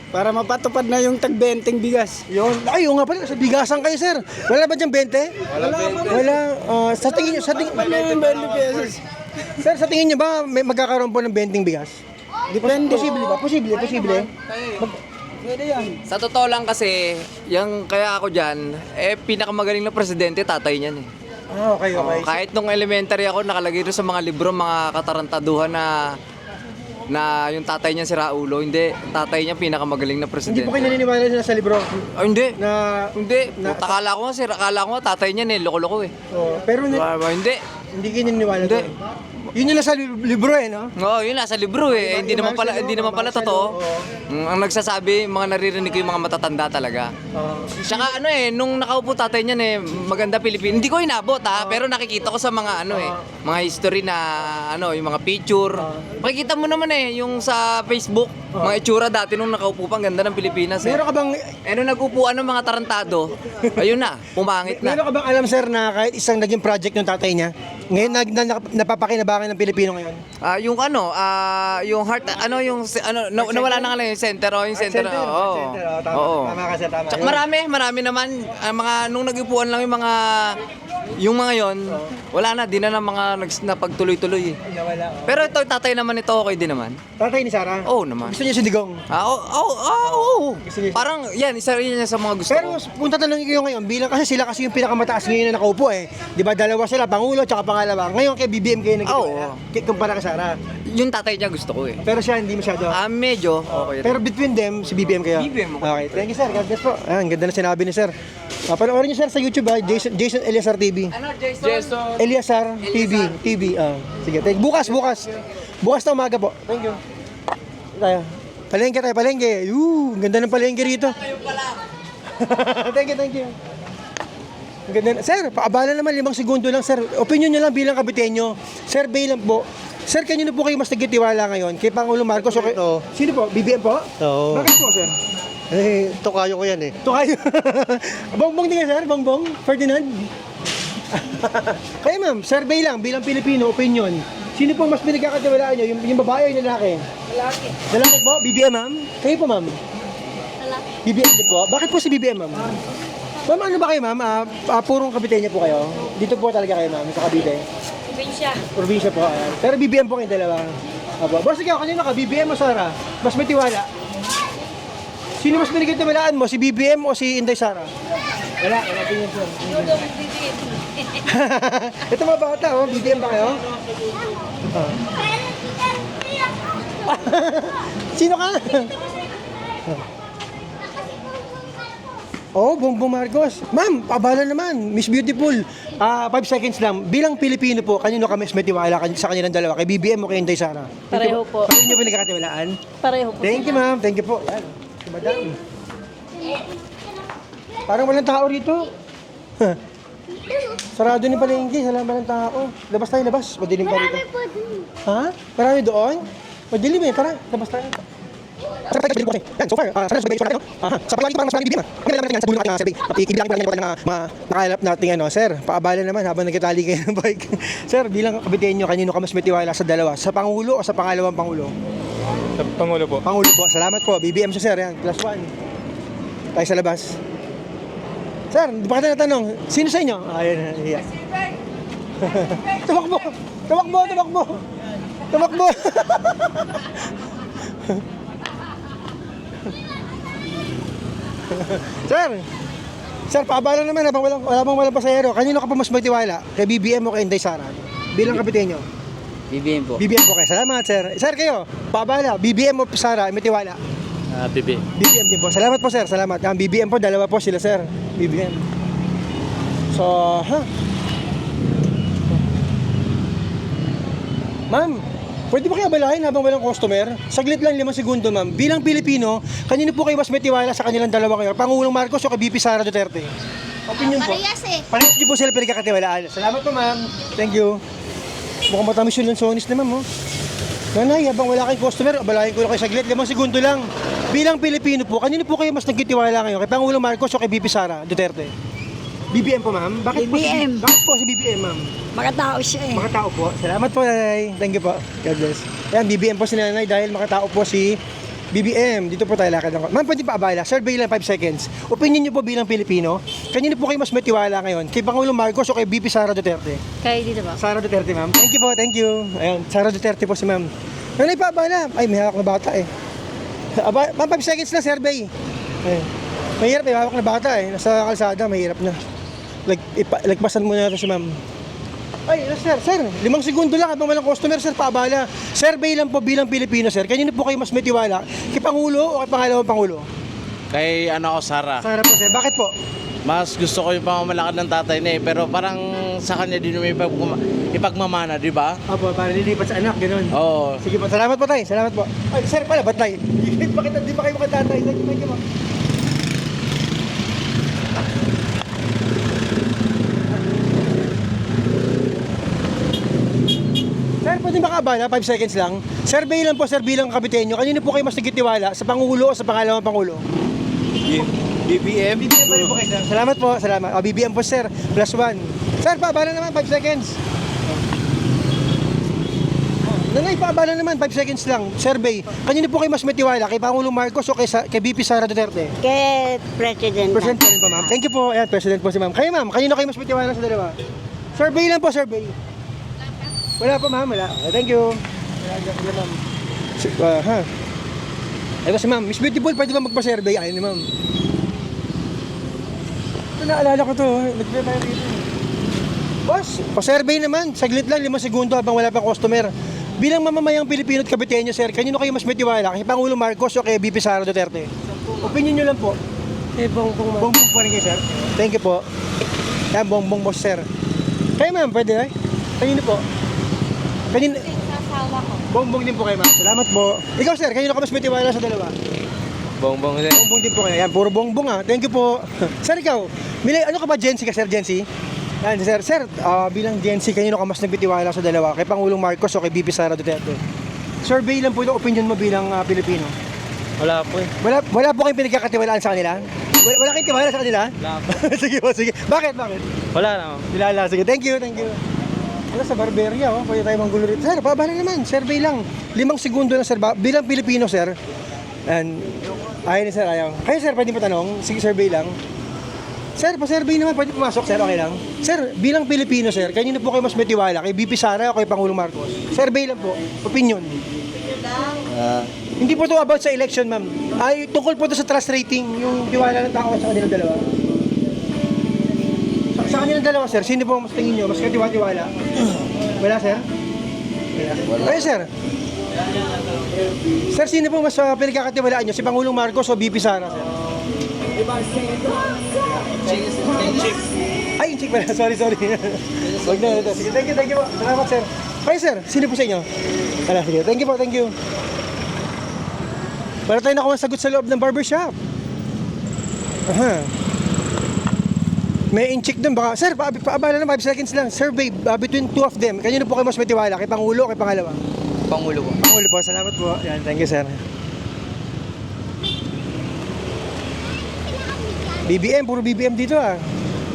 Para mapatupad na yung tag-20 bigas. Yun. Ay, yung nga pala. Sa bigasan kayo, sir. Wala ba dyan 20? Wala. Sa tingin nyo, Sir, sa tingin nyo ba may magkakaroon po ng 20 bigas? Depende. Posible ba? Posible. Sa totoo lang kasi, yung kaya ako dyan, pinakamagaling na presidente, tatay niyan eh. Ah, okay. Kahit nung elementary ako, nakalagay doon sa mga libro, mga katarantaduhan na yung tatay niya si Raulo, hindi, tatay niya pinakamagaling na Hindi presidente. po kayo naniniwala na sa libro Hindi. na... Hindi. Akala ko nga, tatay niya loko-loko eh. Oh, pero Hindi. hindi kayo naniniwala Hindi. doon. Yun yung nasa libro eh, no? Oo, yun nasa libro eh. Hindi naman pala totoo. Ang nagsasabi, mga naririnig ko yung mga matatanda talaga. Tsaka nung nakaupo tatay niyan maganda Pilipino. Hindi ko inabot pero nakikita ko sa mga mga history na yung mga picture. Makikita mo naman yung sa Facebook, mga itsura dati nung nakaupo pa, ang ganda ng Pilipinas eh. Meron ka bang... Nung nag-upuan ng mga tarantado, ayun na, pumangit na. Meron ka bang alam, sir, na kahit isang naging project ng tatay niya, ngayon napapakinabangan ng Pilipino ngayon? Yung yung heart, nawala na nga lang yung center, yung center. Oo. Tama ka, sir, tama. Tsaka marami naman, mga nung nag-ipuan lang yung mga yon, wala na, di na mga napagtuloy-tuloy eh. Pero ito, tatay naman ito, okay din naman. Tatay ni Sara? Oo naman. Gusto niya sindigong? Oo. Parang, isa rin yan sa mga gusto Pero ko. punta tanong ko ngayon, bilang kasi sila kasi yung pinakamataas ngayon na nakaupo eh. Di ba dalawa sila, Pangulo tsaka pangalawa. Ngayon kay BBM kayo nagkita. Kumpara kay Sara. Yung tatay niya gusto ko eh. Pero siya hindi masyado. Medyo, okay rin. Pero between them, si BBM kayo? BBM. Okay, thank you, sir. God bless po. Ang ganda na sinabi ni sir. Panoorin niyo, sir, sa YouTube, Jason Eliasar TV. Jason? Eliasar TV. Sige, bukas. Bukas na umaga po. Thank you. Tayo. Palengke. Ang ganda ng palengke rito. Thank you. Ang ganda. Sir, paabala naman 5 segundo lang, sir. Opinion niyo lang bilang Kabitenyo. Survey lang po. Sir, kanino po kayo mas nagtitiwala ngayon? Kay Pangulong Marcos o kay... Sino po? BBM po? Oo. Bakit po, sir? Tukayo ko yan eh. Tukayo. Bongbong din ka, sir? Bongbong? Ferdinand? Kaya ma'am, survey lang bilang Pilipino, opinion. Sino po mas pinagkakatiwalaan nyo? Yung babae o yung lalaki? Lalaki po? BBM, ma'am? Kayo po, ma'am? Lalaki. BBM din po? Bakit po si BBM, ma'am? Ma'am, ano ba kayo, ma'am? Purong Kabitenyo po kayo? Dito po talaga kayo, ma'am, sa Cavite? Probinsya po. Ayan. Pero BBM po kayong dalawa. Boss, ikaw, kanina ka, BBM o Sara? Mas may tiwala? Sino mas pinagkatiwalaan mo? Si BBM o si Inday Sara? Wala opinion, sir. Ito mga bata, BBM ba kayo? Sino ka? Bongbong Marcos. Ma'am, pabala naman. Miss Beautiful. 5 seconds lang. Bilang Pilipino po, kanino ka mas may tiwala sa kanilang dalawa? Kay BBM o kay Inday Sara? Pareho po. Kanino po pinagkatiwalaan? Pareho po. Thank you, ma'am. Thank you po. Yan. Si Madam. Parang walang tao rito. Sarado ni palengke. Salamat ng tao. Labas tayo, labas. Madilim pa rito. Ha? Marami doon? Madilim eh, tara, labas tayo. Yan, so far, sana sa natin, no? Sa paglalaki parang mas maraming BBM, Kami lang natin yan sa dulo ng ating survey. Ibilang ko lang yan ng nakalap natin, sir, paabala naman habang nagkatali kayo ng bike. Sir, bilang kabitenyo, kanino ka mas may tiwala sa dalawa? Sa Pangulo o sa pangalawang Pangulo? Sa Pangulo po. Pangulo po, salamat po. BBM siya, sir, yan, +1. Tayo sa labas. Sir, di ba ka natanong, sino sa inyo? Ayan, iya. Tumakbo! Tumakbo! Tumakbo! Tumakbo! Sir, paabala naman habang walang pasahero. Kanino ka pa mas magtiwala? Kay BBM o kay Inday Sara? Bilang kapitenyo. BBM po. BBM po kayo. Salamat, sir. Sir, kayo, paabala. BBM o Sara, may tiwala? BBM. BBM din po. Salamat po, sir. Salamat. Ang BBM po, dalawa po sila, sir. BBM. So, Ma'am, pwede ba kayo abalahin habang walang customer? Saglit lang, 5 segundo, ma'am. Bilang Pilipino, kanino po kayo mas may tiwala sa kanilang dalawa kayo? Pangulong Marcos o kay VP Sara Duterte? Opinion po. Parehas eh. Parehas niyo po sila pinagkakatiwalaan. Salamat po, ma'am. Thank you. Mukhang matamis yung lansonis na, ma'am, oh. Nanay, habang wala kayong customer, abalahin ko lang kayo saglit. 5 segundo lang. Bilang Pilipino po, kanino po kayo mas nagtitiwala ngayon? Kay Pangulong Marcos o kay VP Sara Duterte? BBM po, ma'am. Bakit BBM. Bakit po si BBM, ma'am? Makatao siya eh. Makatao po. Salamat po, nanay. Thank you po. God bless. Yan, BBM po si nanay dahil makatao po si BBM. Dito po tayo lakad lang. Ma'am, pwede pa abala. Survey lang 5 seconds. Opinion niyo po bilang Pilipino, kanino po kayo mas may tiwala ngayon? Kay Pangulong Marcos o kay VP Sara Duterte? Kaya dito ba? Sara Duterte, ma'am. Thank you po, thank you. Ayun, Sara Duterte po si ma'am. Nanay pa abala. Ay, may hawak na bata eh. Ma'am, 5 seconds na survey. Ayun. Mahirap eh, hawak na bata eh. Nasa kalsada, mahirap na. Lagpasan muna natin si ma'am. Ay, sir, 5 segundo lang habang walang customer, sir, paabala. Survey lang po bilang Pilipino, sir. Kanino po kayo mas may tiwala? Kay Pangulo o kay pangalawang Pangulo? Kay Sara. Sara po, sir. Bakit po? Mas gusto ko yung pamamalakad ng tatay niya eh. Pero parang sa kanya din may ipagmamana, di ba? Opo, para lilipat sa anak, gano'n. Oo. Sige po, salamat po tayo. Salamat po. Ay, sir, pala, ba't tayo? Di pa kayo makatatay. Thank you po. Sir, pwede makaabala? 5 seconds lang. Survey lang po, sir, bilang kapitenyo. Kanino po kayo mas nagtitiwala? Sa Pangulo o sa pangalawang Pangulo? BBM? BBM pa rin po kayo, sir. Salamat po, salamat. BBM po, sir. +1. Sir, paabala naman, 5 seconds. Nanay, paabala naman, 5 seconds lang. Survey. Kanino po kayo mas may tiwala? Kay Pangulong Marcos o kay VP Sara Duterte? Kay President. President pa rin po, ma'am. Thank you po. Ayan, President po si ma'am. Kayo, ma'am, kanino kayo mas may tiwala sa dalawa? Survey lang po, survey. Wala po, ma'am. Wala. Thank you. Wala, ma'am. Ay, si ma'am. Miss Beautiful, pwede ba magpa-survey? Ayun ni ma'am. Ito, naalala ko to. Nag-play tayo dito. Boss, pa-survey naman. Saglit lang, 5 segundo habang wala pang customer. Bilang mamamayang Pilipino at kabitenyo, sir, kanino kayo mas may tiwala? Kay Pangulong Marcos o kay VP Sara Duterte? Opinion nyo lang po. Bongbong, ma'am. Bongbong po rin kayo, sir. Thank you po. Yan, bongbong boss, sir. Kayo, ma'am, pwede eh? Kanino po? Kanino? Bongbong din po kayo, ma'am. Salamat po. Ikaw, sir, kanino ka mas may tiwala sa dalawa? Bongbong din. Bongbong din po kayo. Yan, puro bongbong ah. Thank you po. Sir, ikaw, ano ka ba, Gen Z ka, sir, Gen Z? Yan, sir, bilang Gen Z, kanino ka mas nagtitiwala sa dalawa? Kay Pangulong Marcos o kay VP Sara Duterte? Survey lang po yung opinion mo bilang Pilipino. Wala po eh. Wala po kayong pinagkakatiwalaan sa kanila? Wala kayong tiwala sa kanila? Wala po. Sige po, sige. Bakit? Wala naman. Dilala, sige. Thank you. Wala sa barberia, oh. Pwede tayo manggulo rito. Sir, pabala naman. Survey lang. 5 segundo na, sir. Bilang Pilipino, sir. And, ayaw ni sir, ayaw. Kayo, sir, pwede pa tanong? Sige, survey lang. Sir, pa-survey naman. Pwede pumasok, sir. Okay lang. Sir, bilang Pilipino, sir, kanino po kayo mas may tiwala? Kay VP Sara o kay Pangulong Marcos? Survey lang po. Opinion. Hindi po to about sa election, ma'am. Ay, tungkol po to sa trust rating, yung tiwala ng tao sa kanilang dalawa. Sa kanilang dalawa, sir, sino po mas tingin nyo? Mas katiwa-tiwala? Wala, sir? Wala. Kayo, sir? Sir, sino po mas pinagkakatiwalaan nyo? Si Pangulong Marcos o VP Sara, sir? Ay, yung chick pala. Sorry. Wag na. Sige, thank you po. Salamat, sir. Kayo, sir, sino po sa inyo? Wala, sige. Thank you. Wala tayo nakuha sagot sa loob ng barbershop. Aha. May in-check dun baka. Sir, paabala na 5 seconds lang. Survey between two of them. Kanino po kayo mas may tiwala? Kay Pangulo o kay Pangalawa? Pangulo po. Pangulo po, salamat po. Yan, thank you sir. BBM, puro BBM dito ah.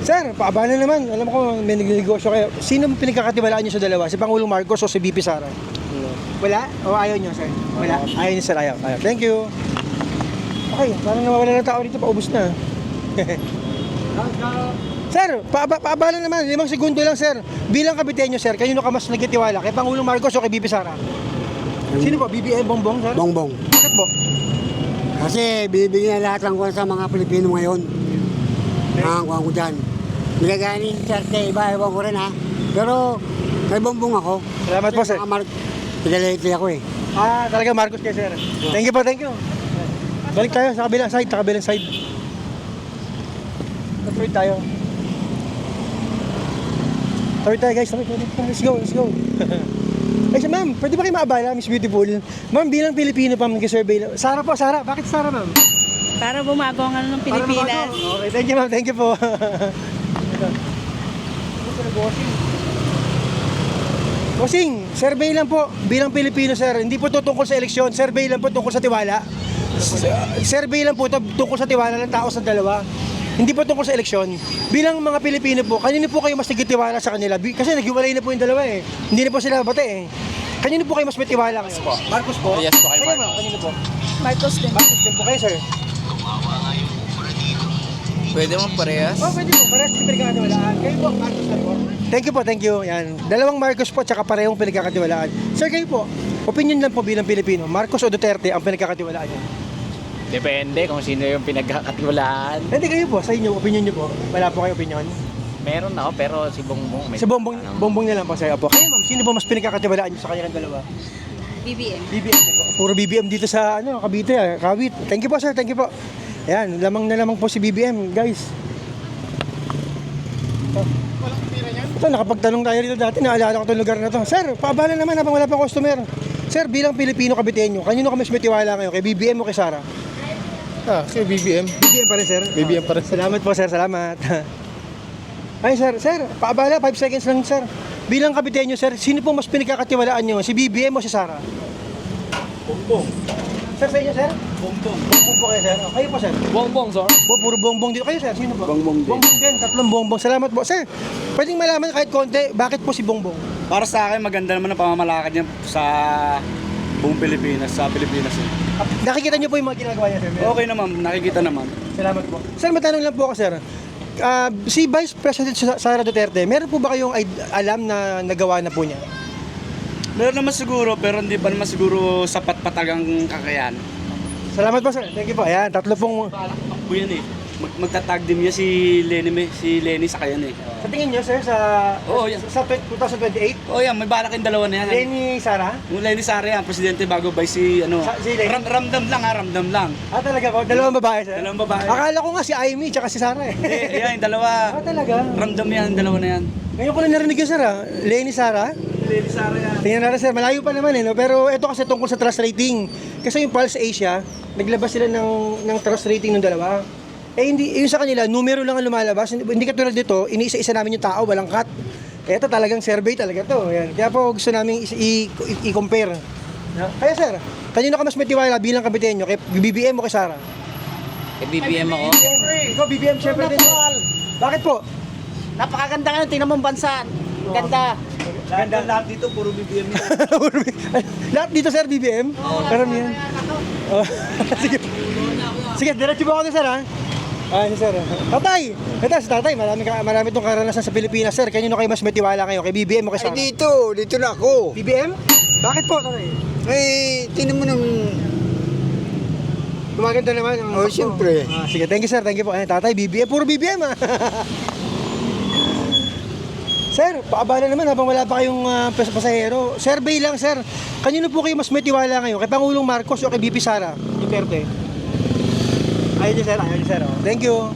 Sir, paabala naman. Alam ko may nagnegosyo kayo. Sino pinagkakatiwalaan niyo sa dalawa? Si Pangulong Marcos o si VP Sara? Wala? O ayaw niyo, sir? Wala? Ayaw niyo, sir. Ayaw. Thank you. Okay, parang nawawala ng tao dito. Paubos na. Sir, paabala naman. 5 segundo lang, sir. Bilang Kabiteño, sir, kanino ka mas nagtitiwala? Kay Pangulong Marcos o kay VP Sara? Sino po? BBM Bongbong, sir? Bongbong. Bakit po? Kasi bibigyan lahat ng kuwan sa mga Pilipino ngayon. Ang kuwan ko dyan. Nagagaya ni Duterte, iba, ewan ko rin ha. Pero kay Bongbong ako. Salamat po, sir. Pigaliti ako eh. Ah, talaga Marcos kay sir. Thank you po, thank you. Balik tayo sa kabilang side, Third tayo. Third tayo guys, let's go. Ay, siya, ma'am, pwede ba kayo maabala, Miss Beautiful? Ma'am, bilang Pilipino pa, nag-survey. Sara po, Sara. Bakit Sara, ma'am? Para bumago ang ano ng Pilipinas. Okay, thank you, ma'am. Thank you po. Bossing, survey lang po bilang Pilipino, sir. Hindi po to tungkol sa eleksyon. Survey lang po tungkol sa tiwala. Survey lang po to tungkol sa tiwala ng tao sa dalawa. Hindi po tungkol sa eleksyon. Bilang mga Pilipino po, kanino po kayo mas nagtitiwala sa kanila? Kasi naghiwalay na po yung dalawa eh. Hindi na po sila bate eh. Kanino po kayo mas may tiwala ngayon? Marcos po? Yes po, kay Kayo, Marcos. ma'am, kanino po? Marcos din. Marcos din po kayo, sir. Pwede mo parehas? Oh, pwede po. Parehas yung pinagkakatiwalaan. Kayo po, Marcos na po. Thank you po, thank you. Yan. Dalawang Marcos po, tsaka parehong pinagkakatiwalaan. Sir, kayo po, opinion lang po bilang Pilipino, Marcos o Duterte ang pinagkakatiwalaan niyo? Depende kung sino yung pinagkakatiwalaan. Hindi kayo po, sa inyo, opinion niyo po. Wala po kayo opinion? Meron ako pero si Bongbong may... Sa Bongbong na lang po, sir. Po. Kayo, ma'am, sino po mas pinagkakatiwalaan niyo sa kanilang dalawa? BBM. BBM po. Puro BBM dito sa Cavite, Kawit. Thank you po, sir. Thank you po. Ayan, lamang na lamang po si BBM, guys. Ito, nakapagtanong tayo dito dati, naalala ko itong lugar na to. Sir, paabala naman habang wala pang customer. Sir, bilang Pilipino Kabiteño, kanino ka mas may tiwala ngayon? Kay BBM o kay Sara? Kay BBM. BBM pa rin, sir? BBM pa rin. Salamat po, sir. Salamat. Ay, sir, paabala, 5 seconds lang, sir. Bilang Kabiteño, sir, sino po mas pinagkakatiwalaan nyo? Si BBM o si Sara? Bongbong. Sir, sa inyo, sir? Bongbong. Bongbong po kayo, sir. Kayo po, sir? Bongbong, sir? Puro bongbong dito. Kayo, sir? Sino po? Bongbong din. Bongbong din. 3 bongbong. Salamat po. Sir, pwedeng malaman kahit konti, bakit po si Bongbong? Para sa akin, maganda naman ang pamamalakad niya sa buong Pilipinas, sa Pilipinas. Nakikita niyo po yung mga ginagawa niya, sir? Okay naman, nakikita naman. Salamat po. Sir, matanong lang po ako, sir. Si Vice President Sara Duterte, meron po ba kayong alam na nagawa na po niya? Meron naman siguro, pero hindi pa naman siguro sapat patagang kakayan. Salamat po, sir. Thank you po. Ayan, 3 pong... Takbo yan eh. Magtatag din niya si Lenny sa kayan eh. Sa tingin niyo, sir, sa Oo, yan. sa 2028, Oh yan, may balak yung dalawa na yan. Lenny Sara? Yung Lenny Sara yan, presidente bago by si ano. Si Lenny? Ramdam lang. Ah, talaga po? Dalawang babae, sir? Dalawang babae. Akala ko nga si Amy tsaka si Sara eh. Yan, yung dalawa. Ah, talaga? Ramdam yan, yung dalawa na yan. Ngayon ko lang narinig yun, sir, Lenny Sara? Lenny Sara yan. Tingnan natin, sir. Malayo pa naman, no? Pero ito kasi tungkol sa trust rating. Kasi yung Pulse Asia, naglabas sila ng trust rating ng dalawa. Eh, hindi, yung sa kanila, numero lang ang lumalabas. Hindi katulad dito, iniisa-isa namin yung tao, walang cut. Ito talagang survey talaga to. Yan. Kaya po gusto namin i-compare. Kaya, sir, kanino ka mas may tiwala bilang Kabiteño? Kay BBM o kay Sara? Kay BBM ako. Ikaw, BBM, syempre din. Bakit po? Napakaganda nga, tingnan mo ang bansa. Ganda. Lahat dito, puro BBM yan. Lahat dito, sir, BBM? Karamihan. Oh, sige. Sige, diretso ba ako din, sir, ha? Si sir. Tatay! Ito, si tatay, marami itong karanasan sa Pilipinas, sir. Kanino kayo mas may tiwala kayo? Kay BBM o kay Sara? Dito na ako. BBM? Bakit po, tatay? Tingnan mo ng... Gumaganda naman. Oh, siyempre. Sige, thank you, sir. Thank you po. Ayan, tatay, BBM. Puro BBM, ha? Sir, paabala naman habang wala pa kayong pasahero. Survey lang, sir. Kanino po kayo mas may tiwala ngayon? Kay Pangulong Marcos o kay BP Sara? Duterte? Ayun niyo, sir. Ayun niyo, sir. Thank you.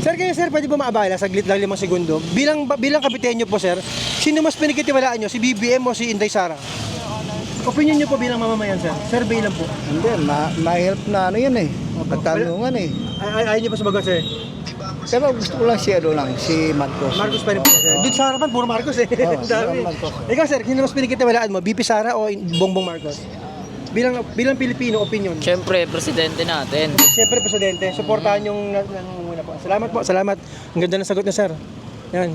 Sir, kayo, sir, pwede ba maabala? Saglit lang 5 segundo. Bilang Kabiteño po, sir, sino mas pinagkitiwalaan nyo? Si BBM o si Inday Sara? Opinion nyo po bilang mamamayan, sir. Survey lang po. Hindi, mahirap na ano yan eh. Pagtanungan eh. Ayun niyo po sumagot, sir. Pero gusto ko lang si Marcos. Marcos pa rin po, sir. Doon sa harapan, puro Marcos eh. Ang dami. Ikaw, sir, sino mas pinagkatiwalaan mo? BP Sara o Bongbong Marcos? Bilang Pilipino, opinion. Siyempre, presidente natin. Siyempre, Presidente, supportahan yung nangunguna po. Salamat po, salamat. Ang ganda ng sagot niya, sir. Yan.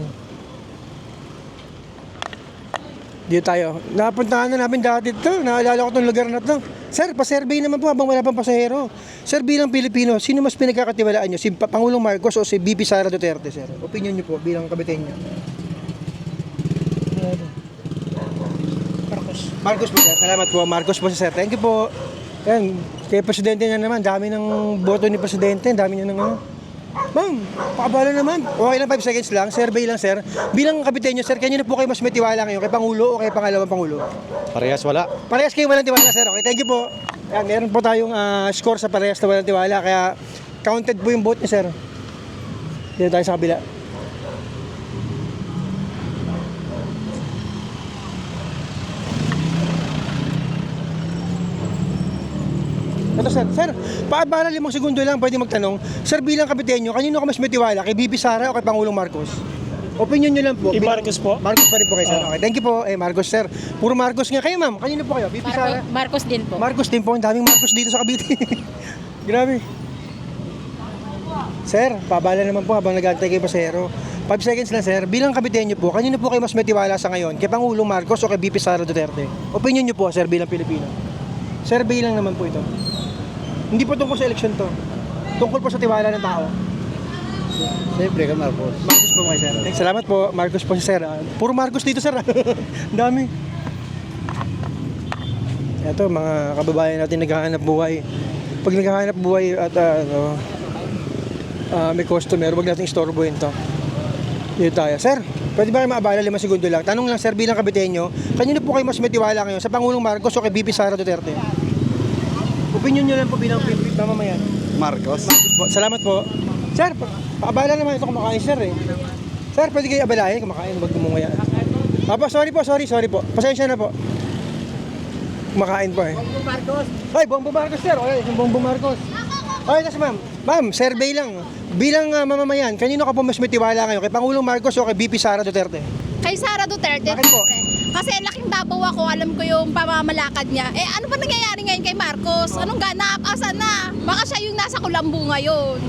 Dito tayo. Napuntahan na namin dati ito. Naalala ko itong lugar na ito. Sir, pa-survey naman po habang wala pang pasahero. Sir, bilang Pilipino, sino mas pinagkakatiwalaan nyo? Si Pangulong Marcos o si BP Sara Duterte, sir? Opinion nyo po bilang Kabiteño. Marcos po, sir. Salamat po. Marcos po, sir. Thank you po. Yan. Kaya Presidente na naman. Dami ng boto ni Presidente. Dami nyo ng ano. Ma'am, pakabala naman. Okay lang, 5 seconds lang. Survey lang, sir. Bilang Kabiteño, sir, kanino po kayo mas may tiwala ngayon? Kay Pangulo o kay pangalawang Pangulo? Parehas wala. Parehas kayo walang tiwala, sir. Okay, thank you po. Yan, meron po tayong score sa parehas na walang tiwala. Kaya counted po yung vote niya, sir. Dito tayo sa kabila. Ito, sir. Sir, paabala 5 segundo lang, pwede magtanong. Sir, bilang Kabiteño, kanino ka mas may tiwala? Kay BP Sara o kay Pangulong Marcos? Opinion nyo lang po. Marcos po. Marcos pa rin po kayo, sir. Okay, thank you po. Marcos, sir. Puro Marcos nga. Kayo, ma'am, kanino po kayo? BP Sara? Marcos din po. Marcos din po. Ang daming Marcos dito sa Cavite. Grabe. Sir, paabala naman po habang nag-aantay kayo pasahero. 5 seconds lang, sir. Bilang Kabiteño po, kanino po kayo mas may tiwala sa ngayon? Kay Pangulong Marcos o kay BP Sara Duterte? Opinion nyo po, sir, bilang Pilipino. Survey lang naman po ito. Hindi po tungkol sa eleksyon to. Tungkol po sa tiwala ng tao. Siyempre ka Marcos. Marcos po kayo, sir. Salamat po. Marcos po si sir. Puro Marcos dito, sir. Ang dami. Ito, mga kababayan natin naghahanap buhay. Pag naghahanap buhay at may customer, huwag natin istorbohin to. Dito tayo. Sir, pwede ba kayo maabala 5 segundo lang? Tanong lang, sir, bilang Kabiteño, kanino po kayo mas may tiwala ngayon? Sa Pangulong Marcos o kay BP Sara Duterte? Opinion nyo lang po bilang mamamayan. Marcos. Po. Salamat po. Sir, paabala naman ito kumakain, sir eh. Sir, pwede kayo abalahin kumakain, huwag kumunguya. Sorry po. Pasensya na po. Kumakain po eh. Bongbong Marcos. Ay, Bongbong Marcos, sir. Okay, yung Bongbong Marcos. Okay, tas ma'am. Ma'am, survey lang. Bilang mamamayan, kanino ka po mas may tiwala ngayon? Kay Pangulong Marcos o kay BP Sara Duterte? Kay Sara Duterte, Bakit po? siyempre. Kasi laking Davao ako, alam ko yung pamamalakad niya. Eh, ano pa nangyayari ngayon kay Marcos? Anong ganap? Asan na? Baka siya yung nasa Kulambu ngayon.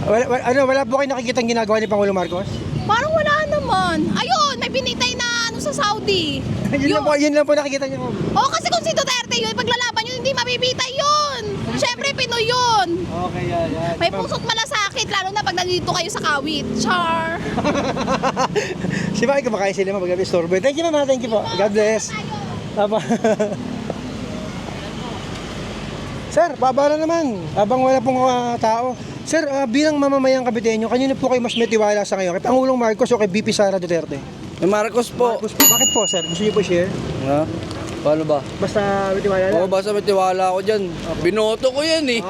Wala po kayo nakikitang ginagawa ni Pangulong Marcos? Parang wala naman. Ayun, may binitay na ano sa Saudi. Yun lang po nakikita niyo. Oo, kasi kung si Duterte yun, paglalaban yun, hindi mabibitay yun. Siyempre, Pinoy yun. Okay, yan. May puso't malasakit, lalo na pag nandito kayo sa Kawit. Char. Si Mike, kumakain sila mga mag-istorbo. Thank you, mama. Thank you po. God bless. Tama. Sir, babala naman. Habang wala pong tao. Sir, bilang mamamayang Kabiteño, kanino po kayo mas may tiwala sa ngayon? Kay Pangulong Marcos o kay BP Sara Duterte? Marcos po. Marcos po. Bakit po, sir? Gusto niyo po share? Ha? Paano ba? Basta may tiwala lang. Oo, basta may tiwala ako dyan. Binoto ko yan eh.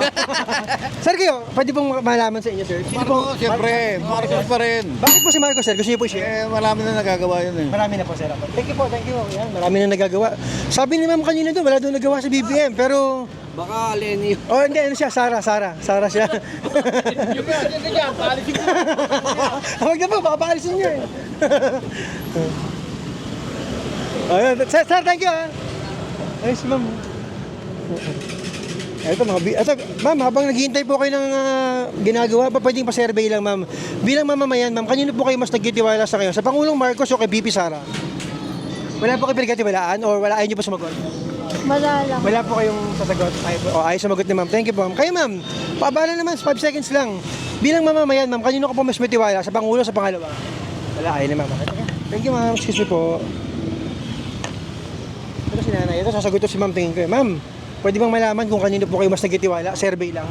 Sir, kayo, pwede pong malaman sa inyo, sir? Sino po? Siyempre, Marcos pa rin. Bakit po si Marcos, sir? Gusto niyo po share? Marami na nagagawa yun eh. Marami na po, sir. Thank you po, thank you. Yan, marami na nagagawa. Sabi ni ma'am kanina doon, wala doon nagawa sa BBM, pero... Baka Lenny. Oh, hindi, ano siya? Sara siya. Huwag na po, baka paalisin niyo eh. Ayun, sir, thank you ah. Ayos, ma'am. Ito, ma'am, habang naghihintay po kayo ng ginagawa, pwedeng pa-survey lang, ma'am. Bilang mamamayan, ma'am, kanino po kayo mas nagtitiwala sa kayo? Sa Pangulong Marcos o kay BP Sara? Wala po kayo pinagkatiwalaan o ayaw niyo po sumagot? Wala lang. Wala po kayong sasagot. Ayaw sumagot ni ma'am. Thank you po, ma'am. Kayo, ma'am, paabala naman, 5 seconds lang. Bilang mamamayan, ma'am, kanino ka po mas may tiwala? Sa Pangulo o sa pangalawa? Wala, ayaw ni ma'am. Thank you, ma'am. Excuse me po. Ito si nanay. Ito, sasagot to si ma'am. Tingin ko eh. Ma'am, pwede bang malaman kung kanino po kayo mas nagtitiwala? Survey lang.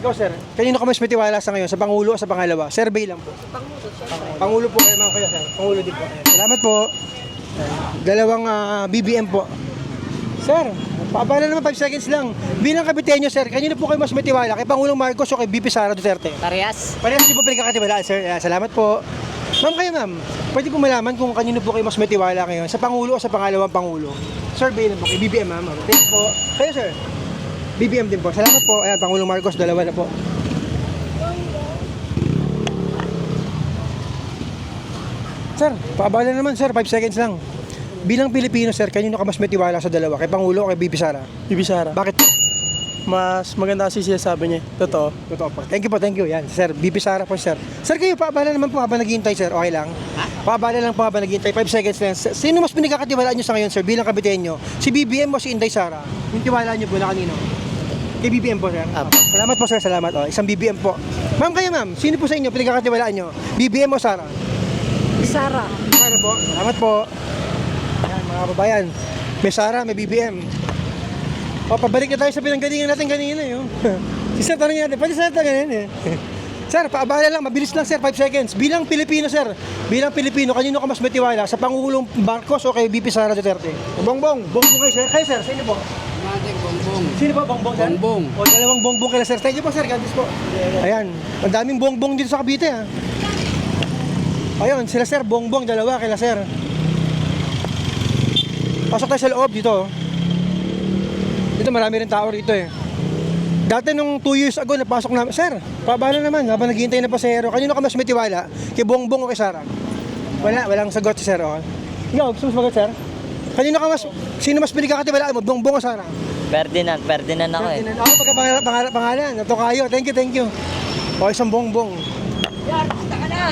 Ikaw, sir. Kanino ka mas may tiwala sa ngayon? Sa Pangulo o sa pangalawa? Survey lang po. Pangulo po kayo, ma'am. Kaya, sir. Pangulo din po. Salamat po. Dalawang BBM po. Sir, paabala naman 5 seconds lang. Bilang Kabiteño, sir, kanino po kayo mas may tiwala? Kay Pangulong Marcos o kay BP Sara Duterte? Parehas. Parehas din po pinagkakatiwalaan, sir. Salamat po. Ma'am, kayo, ma'am. Pwede po malaman kung kanino po kayo mas may tiwala ngayon? Sa Pangulo o sa pangalawang Pangulo? Survey lang po kay BBM, ma'am. Thank you po. Kayo, sir. BBM din po. Salamat po. Ayan, Pangulong Marcos, dalawa na po. Sir, paabala naman sir, 5 seconds lang. Bilang Pilipino sir, kanino ka mas may tiwala sa dalawa? Kay Pangulo o kay BP Sara? Bibi Sara. Bakit? Mas maganda kasi sinasabi niya. Totoo. Totoo po. Thank you. Yan, sir, BP Sara po sir. Sir, kayo paabala naman po habang naghihintay sir, okay lang? Paabala lang po habang naghihintay, 5 seconds lang. Sino mas pinagkakatiwalaan nyo sa ngayon sir, bilang Kabiteño? Si BBM o si Inday Sara? Yung tiwala nyo po na kanino? Kay BBM po sir. Salamat po sir, salamat. Isang BBM po. Ma'am, kayo ma'am, sino po sa inyo pinagkakatiwalaan nyo? BBM o Sara? Sara. Sara po. Salamat po. Ayan, mga kababayan. May Sara, may BBM. Pabalik na tayo sa pinanggalingan natin kanina. Si Sir, tanong natin. Pwede sa tanongin Sir, paabala lang. Mabilis lang, sir. 5 seconds. Bilang Pilipino, sir. Bilang Pilipino, kanino ka mas may tiwala? Sa Pangulong Marcos o kay BP Sara Duterte? Bongbong. Bongbong kayo, sir. Kayo, sir. Sino po? Bongbong. Sino po? Bongbong, sir? Bongbong. O, dalawang bongbong kayo, sir. Thank you po, sir. God bless po. Ayan. Ang daming bongbong dito sa Cavite, ha. Ayun, sila, sir. Bongbong, dalawa kayo, sir. Pasok tayo sa loob dito. Dito marami rin tao rito eh. Dati nung 2 years ago napasok na, sir, paabala naman habang naghihintay na pasahero. Kanino ka mas may tiwala? Kay Bongbong o kay Sara? Walang sagot si sir. Oh. Ikaw, gusto mo sumagot, sir? Kanino ka mas, sino mas pinagkakatiwalaan mo? Bongbong o Sara? Ferdinand ako eh. Ako pangalan. Ito kayo. Thank you. O, isang Bongbong. Yan, basta ka na.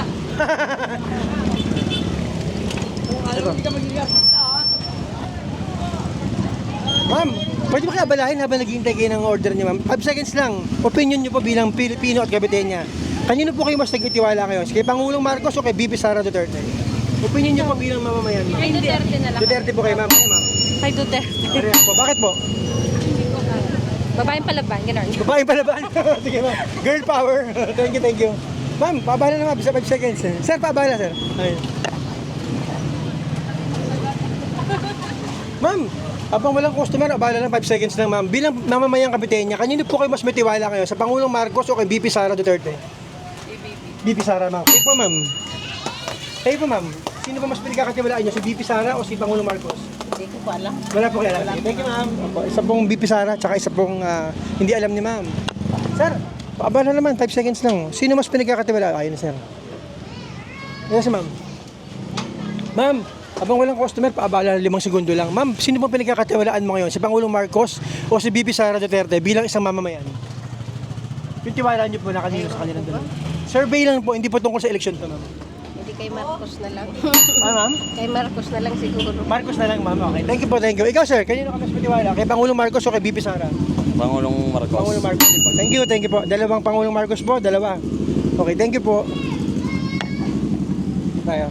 Ma'am, pwede ba kayo abalahin habang naghihintay kayo ng order niyo, ma'am? 5 seconds lang. Opinion niyo po bilang Pilipino at Kabiteña. Kanino po kayo mas nagtitiwala ngayon? Kay Pangulong Marcos o kay BP Sara Duterte? Opinion niyo po bilang mamamayan, ma'am. Kay Duterte na lang. Duterte po kayo, ma'am. Kayo, ma'am. Kay Duterte. Parehas po. Bakit po? Babaeng palaban, gano'n. Babaeng palaban. Sige, ma'am. Girl power. Thank you. Ma'am, paabala naman. Bisa 5 seconds. Sir, paabala, sir. Ayun. Ma'am, habang walang customer, abala lang 5 seconds lang, ma'am. Bilang mamamayang Kabiteña, kanino po kayo mas may tiwala ngayon? Sa Pangulong Marcos o kay BP Sara Duterte? BP Sara, ma'am. Kayo po, ma'am. Sino po mas pinagkakatiwalaan niyo? Si BP Sara o si Pangulong Marcos? Hindi ko pa alam. Wala po kayo alam. Thank you, ma'am. Isa pong BP Sara, tsaka isa pong hindi alam ni ma'am. Sir, paabala naman, 5 seconds lang. Sino mas pinagkakatiwalaan? Ayun, sir. Yes, ma'am. Ma'am, habang walang customer, paabala 5 segundo lang. Ma'am, sino pong pinagkakatiwalaan mo ngayon? Si Pangulong Marcos o si BP Sara Duterte bilang isang mamamayan? Yung tiwala niyo po na kanino sa kanilang dalawa. Survey lang po, hindi po tungkol sa eleksyon to, ma'am. Hindi kay Marcos na lang. Ma'am? Kay Marcos na lang siguro. Marcos na lang, ma'am. Okay. Thank you. Ikaw, sir, kanino ka mas pinatiwala? Kay Pangulong Marcos o kay BP Sara? Pangulong Marcos. Pangulong Marcos din po. Thank you po. Dalawang Pangulong Marcos po, dalawa. Okay, thank you po. Tayo.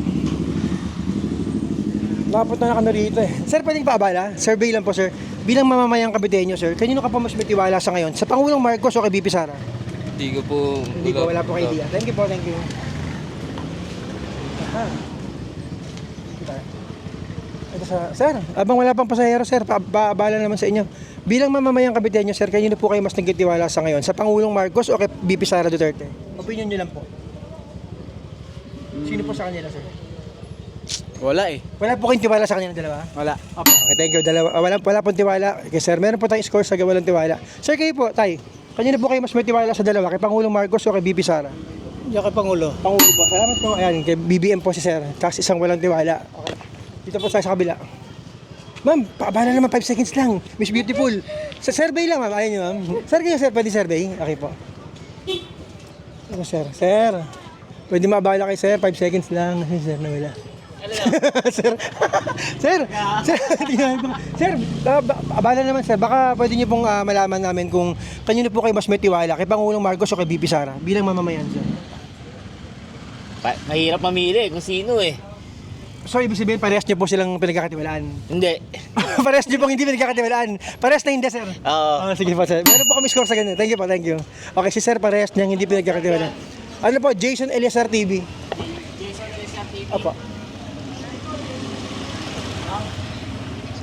Nakapunta na ka na rito eh. Sir, pwedeng paabala? Survey lang po, sir. Bilang mamamayang Kabiteño, sir, kanino ka pa mas may tiwala sa ngayon? Sa Pangulong Marcos o kay BP Sara? Hindi ko po... Hindi po, wala po kayo idea. Thank you po. Ito sir, abang wala pang pasahero, sir, paabala naman sa inyo. Bilang mamamayang Kabiteño, sir, kanino po kayo mas nagtitiwala sa ngayon? Sa Pangulong Marcos o kay BP Sara Duterte? Opinion nyo lang po. Sino po sa kanila, sir? Wala eh. Wala po kayong tiwala sa kanya ng dalawa? Wala. Okay, thank you. Wala pong tiwala. Okay, sir, meron po tayong score sa walang tiwala. Sir, kayo po, tay, kanino po kayo mas may tiwala sa dalawa? Kay Pangulong Marcos o kay BP Sara? Diyan kay Pangulo. Pangulo po. Salamat po. Ayan, kay BBM po si sir. Tapos isang walang tiwala. Okay. Dito po tayo sa kabila. Ma'am, paabala naman 5 seconds lang. Miss Beautiful. Sa survey lang, ma'am. Ayaw niyo, ma'am. Sir, kayo, sir, pwede survey? Okay po. Ito, sir. Sir, pwede maabala kay sir. 5 seconds lang. Sir, nawala. Sir, abala naman sir, baka pwede niyo pong malaman namin kung kanino po kayo mas may tiwala, kay Pangulong Marcos o kay BP Sara bilang mamamayan, sir. Mahirap mamili kung sino eh. So ibig sabihin parehas niyo po silang pinagkakatiwalaan? Hindi. Parehas niyo pong hindi pinagkakatiwalaan? Parehas na hindi, sir? Oo. Sige po, sir. Meron po kami score sa ganun. Thank you po, thank you. Okay, si sir parehas niyang hindi pinagkakatiwalaan. Ano po, Jason Eliazar TV? Opo.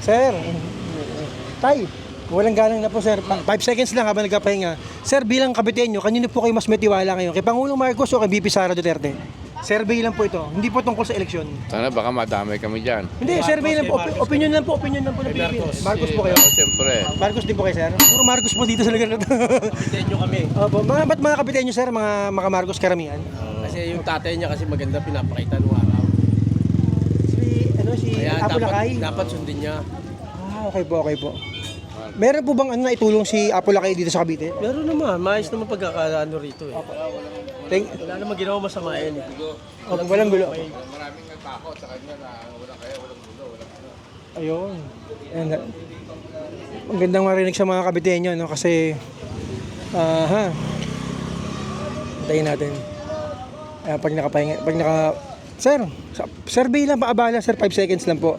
Sir, tay, walang galang na po sir. 5 seconds lang habang nagpapahinga. Sir, bilang Kabiteño, kanino po kayo mas may tiwala ngayon? Kay Pangulong Marcos o kay BP Sara Duterte? Survey lang po ito. Hindi po tungkol sa eleksyon. Sana baka madamay kami dyan. Hindi, survey lang po. Opinion lang po ng Pilipino. Marcos po kayo? Siyempre. Marcos din po kayo, sir? Puro Marcos po dito sa lugar na ito. Kabiteño kami. Opo. Ba't mga Kabiteño, sir? Mga Marcos karamihan? Kasi yung tatay niya kasi maganda pinapakita nung araw. Kaya Apulacay? dapat sundin niya. Okay po, okay po. Meron po bang na itulong si Apulacay dito sa Cavite? Meron naman, maayos naman pagkakaano rito eh. Thank, Wala naman ginawa masama yan eh. walang gulo. Ayun. Ayan. Ang gandang marinig sa mga Caviteño, no? Kasi, tayo natin. Pag Sir, survey lang, paabala, sir, 5 seconds lang po.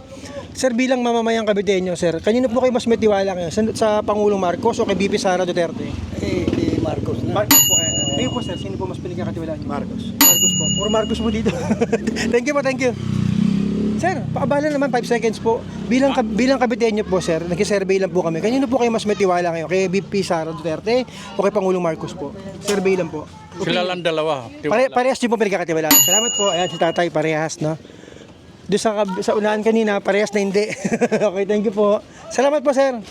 Sir, bilang mamamayang Caviteño, sir, kanino po kayo mas may tiwala ngayon? Sa Pangulong Marcos o kay BP Sara Duterte? Marcos na. Marcos po kayo. Kayo po, sir, sino po mas pinagkakatiwalaan niyo? Marcos. Marcos po. Puro Marcos po dito. Thank you po, thank you. Sir, paabala naman, 5 seconds po. Bilang Caviteño po, sir, nag-survey lang po kami. Kanino po kayo mas may tiwala ngayon? Kay BP Sara Duterte o kay Pangulong Marcos po? Survey lang po. Sila lang dalawa. Parehas din po pinagkakatiwalaan. Salamat po. Ayan, si tatay, parehas, no? Doon sa unahan kanina, parehas na hindi. Okay, thank you po. Salamat po, sir.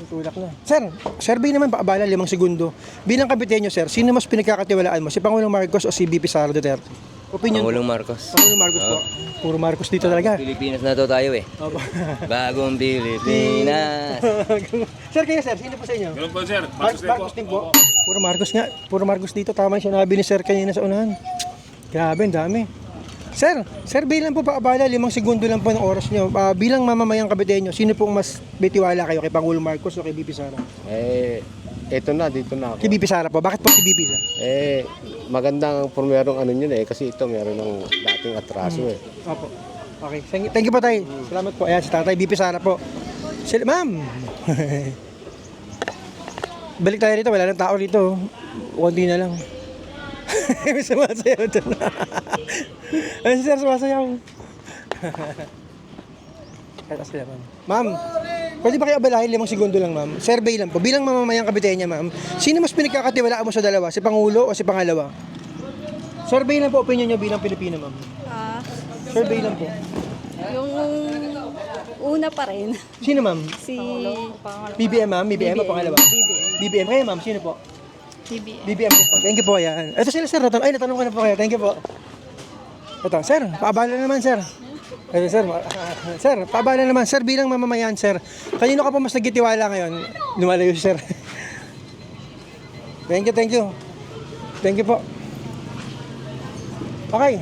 Tulak na. Sir, survey naman, paabala, 5 segundo. Bilang Caviteño, sir, sino mas pinagkakatiwalaan mo? Si Pangulong Marcos o si BP Sara Duterte? Opinion Pangulong Marcos. Pangulong Marcos po. Puro Marcos dito talaga. Pilipinas na to tayo eh. Bagong Pilipinas. Sir, kayo sir, sino po sa inyo? Ganun po, sir. Marcos din po. Puro Marcos nga. Puro Marcos dito. Tama yung sinabi ni sir kanina sa unahan. Grabe, ang dami. Sir, bilang po paabala, 5 segundo lang po ng oras nyo. Bilang mamamayang Caviteño, sino pong mas bitiwala kayo? Kay Pangulong Marcos o kay BP Sara? Eto na, dito na ako. Kay BP Sara po. Bakit po si BP Sara? Magandang merong ano yun eh, kasi ito meron ng dating atraso eh. Opo. Okay. Thank you po, tay. Salamat po. Ayan, si tatay. BP Sara po. Ma'am! Balik tayo rito. Wala nang tao rito. Kunti na lang. May sumasayaw doon. Ayun si sir, sumasayaw. Kaya sila, ma'am. Ma'am, pwede ba kayo abalahin 5 segundo lang, ma'am? Survey lang po. Bilang mamamayang Caviteña, ma'am, sino mas pinagkakatiwalaan mo sa dalawa? Si Pangulo o si Pangalawa? Survey lang po, opinion nyo bilang Pilipino, ma'am. Survey lang po. Yung una pa rin. Sino, ma'am? Si BBM, ma'am? BBM o Pangalawa? BBM. Kayo, ma'am? Sino po? BBM din po. Thank you po, yan. Ito sila, sir. Ay, natanong ko na po kayo. Thank you po. Ito, sir. Paabala naman, sir. Ito, sir. Sir, paabala naman. Sir, bilang mamamayan, sir. Kanino ka po mas nagtitiwala ngayon? Lumalayo si sir. Thank you, thank you. Thank you po. Okay.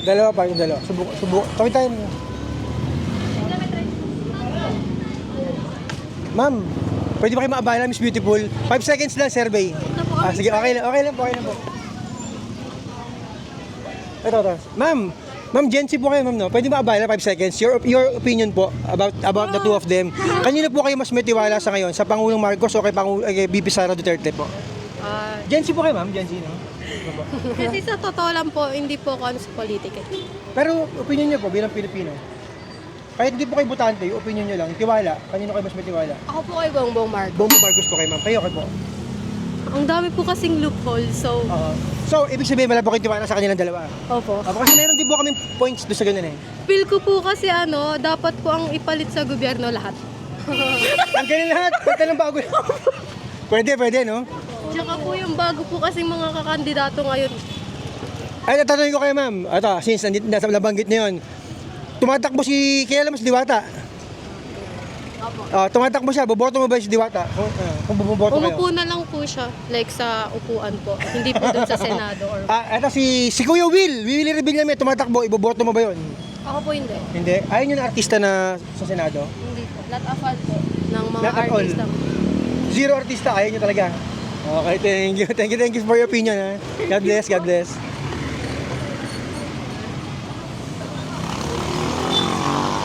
Dalawa pa, yung dalawa. Subuk. Tawid tayo. Ma'am, pwede ba kayo maabala, Miss Beautiful? 5 seconds lang, survey. Sige, okay lang po. Ito. Ma'am Jency po kayo, ma'am, no? Pwede maabala, 5 seconds. Your opinion po about the two of them. Kanino po kayo mas may tiwala sa ngayon? Sa Pangulong Marcos o kay BP Sara Duterte po? Jency po kayo, ma'am? Jency, no? Kasi sa totoo lang po, hindi po ako sa politika. Pero opinion niyo po bilang Pilipino. Kahit hindi po kayo butante, yung opinion niyo lang, tiwala. Kanino kayo mas may tiwala? Ako po kay Bongbong Marcos. Bongbong Marcos po kayo, ma'am. Kayo po. Ang dami po kasing loophole, so... So, ibig sabihin, wala po kayo tiwala sa kanilang dalawa? Opo. Kasi meron din po kaming points doon sa ganun eh. Feel ko po kasi dapat po ang ipalit sa gobyerno lahat. Ang ganun lahat, pagka ng bago. Pwede, no? Tsaka po yung bago po kasing mga kakandidato ngayon. Ay, tatanungin ko kayo, ma'am. Ito, since nasa nabanggit na yun, tumatakbo si, kilala mo si Diwata? Tumatakbo siya, boboto mo ba si Diwata? Kung bumoboto kayo? Umupo na lang po siya, like sa upuan po. Hindi po dun sa Senado or... Ito si Kuya Will Revillame, tumatakbo, iboboto mo ba yun? Ako po hindi. Hindi? Ayun yung artista na sa Senado? Hindi po. Not a fan po ng mga Not at all. artista. Zero artista, ayaw nyo talaga? Okay, thank you for your opinion, ha? God bless.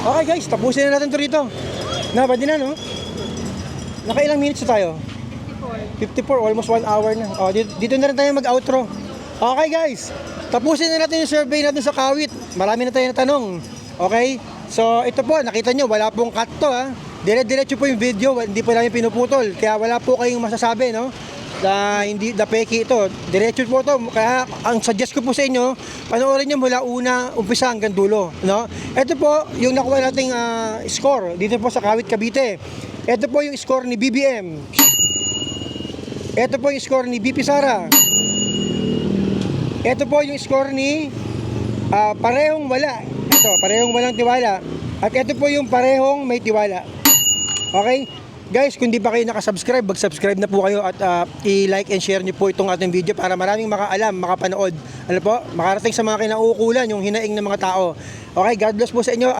Okay guys, tapusin na natin to rito. Pwede na, no? Nakailang minutes na tayo? 54, almost 1 hour na. Dito na rin tayo mag-outro. Okay guys, tapusin na natin yung survey natin sa Kawit. Marami na tayo natanong. Okay? So ito po, nakita nyo, wala pong cut to, ha? Dire-diretso po yung video, hindi po namin pinuputol. Kaya wala po kayong masasabi, no? Hindi peki ito. Diretso po ito. Kaya ang suggest ko po sa inyo, panoorin nyo mula umpisa hanggang dulo, no? Ito po yung nakuha nating score dito po sa Kawit, Cavite. Ito po yung score ni BBM. Ito po yung score ni BP Sara. Ito po yung score ni parehong wala. Ito, parehong walang tiwala. At ito po yung parehong may tiwala. Okay? Guys, kung di pa kayo nakasubscribe, mag-subscribe na po kayo at i-like and share nyo po itong ating video para maraming makaalam, makapanood. Ano po? Makarating sa mga kinauukulan, yung hinaing ng mga tao. Okay, God bless po sa inyo.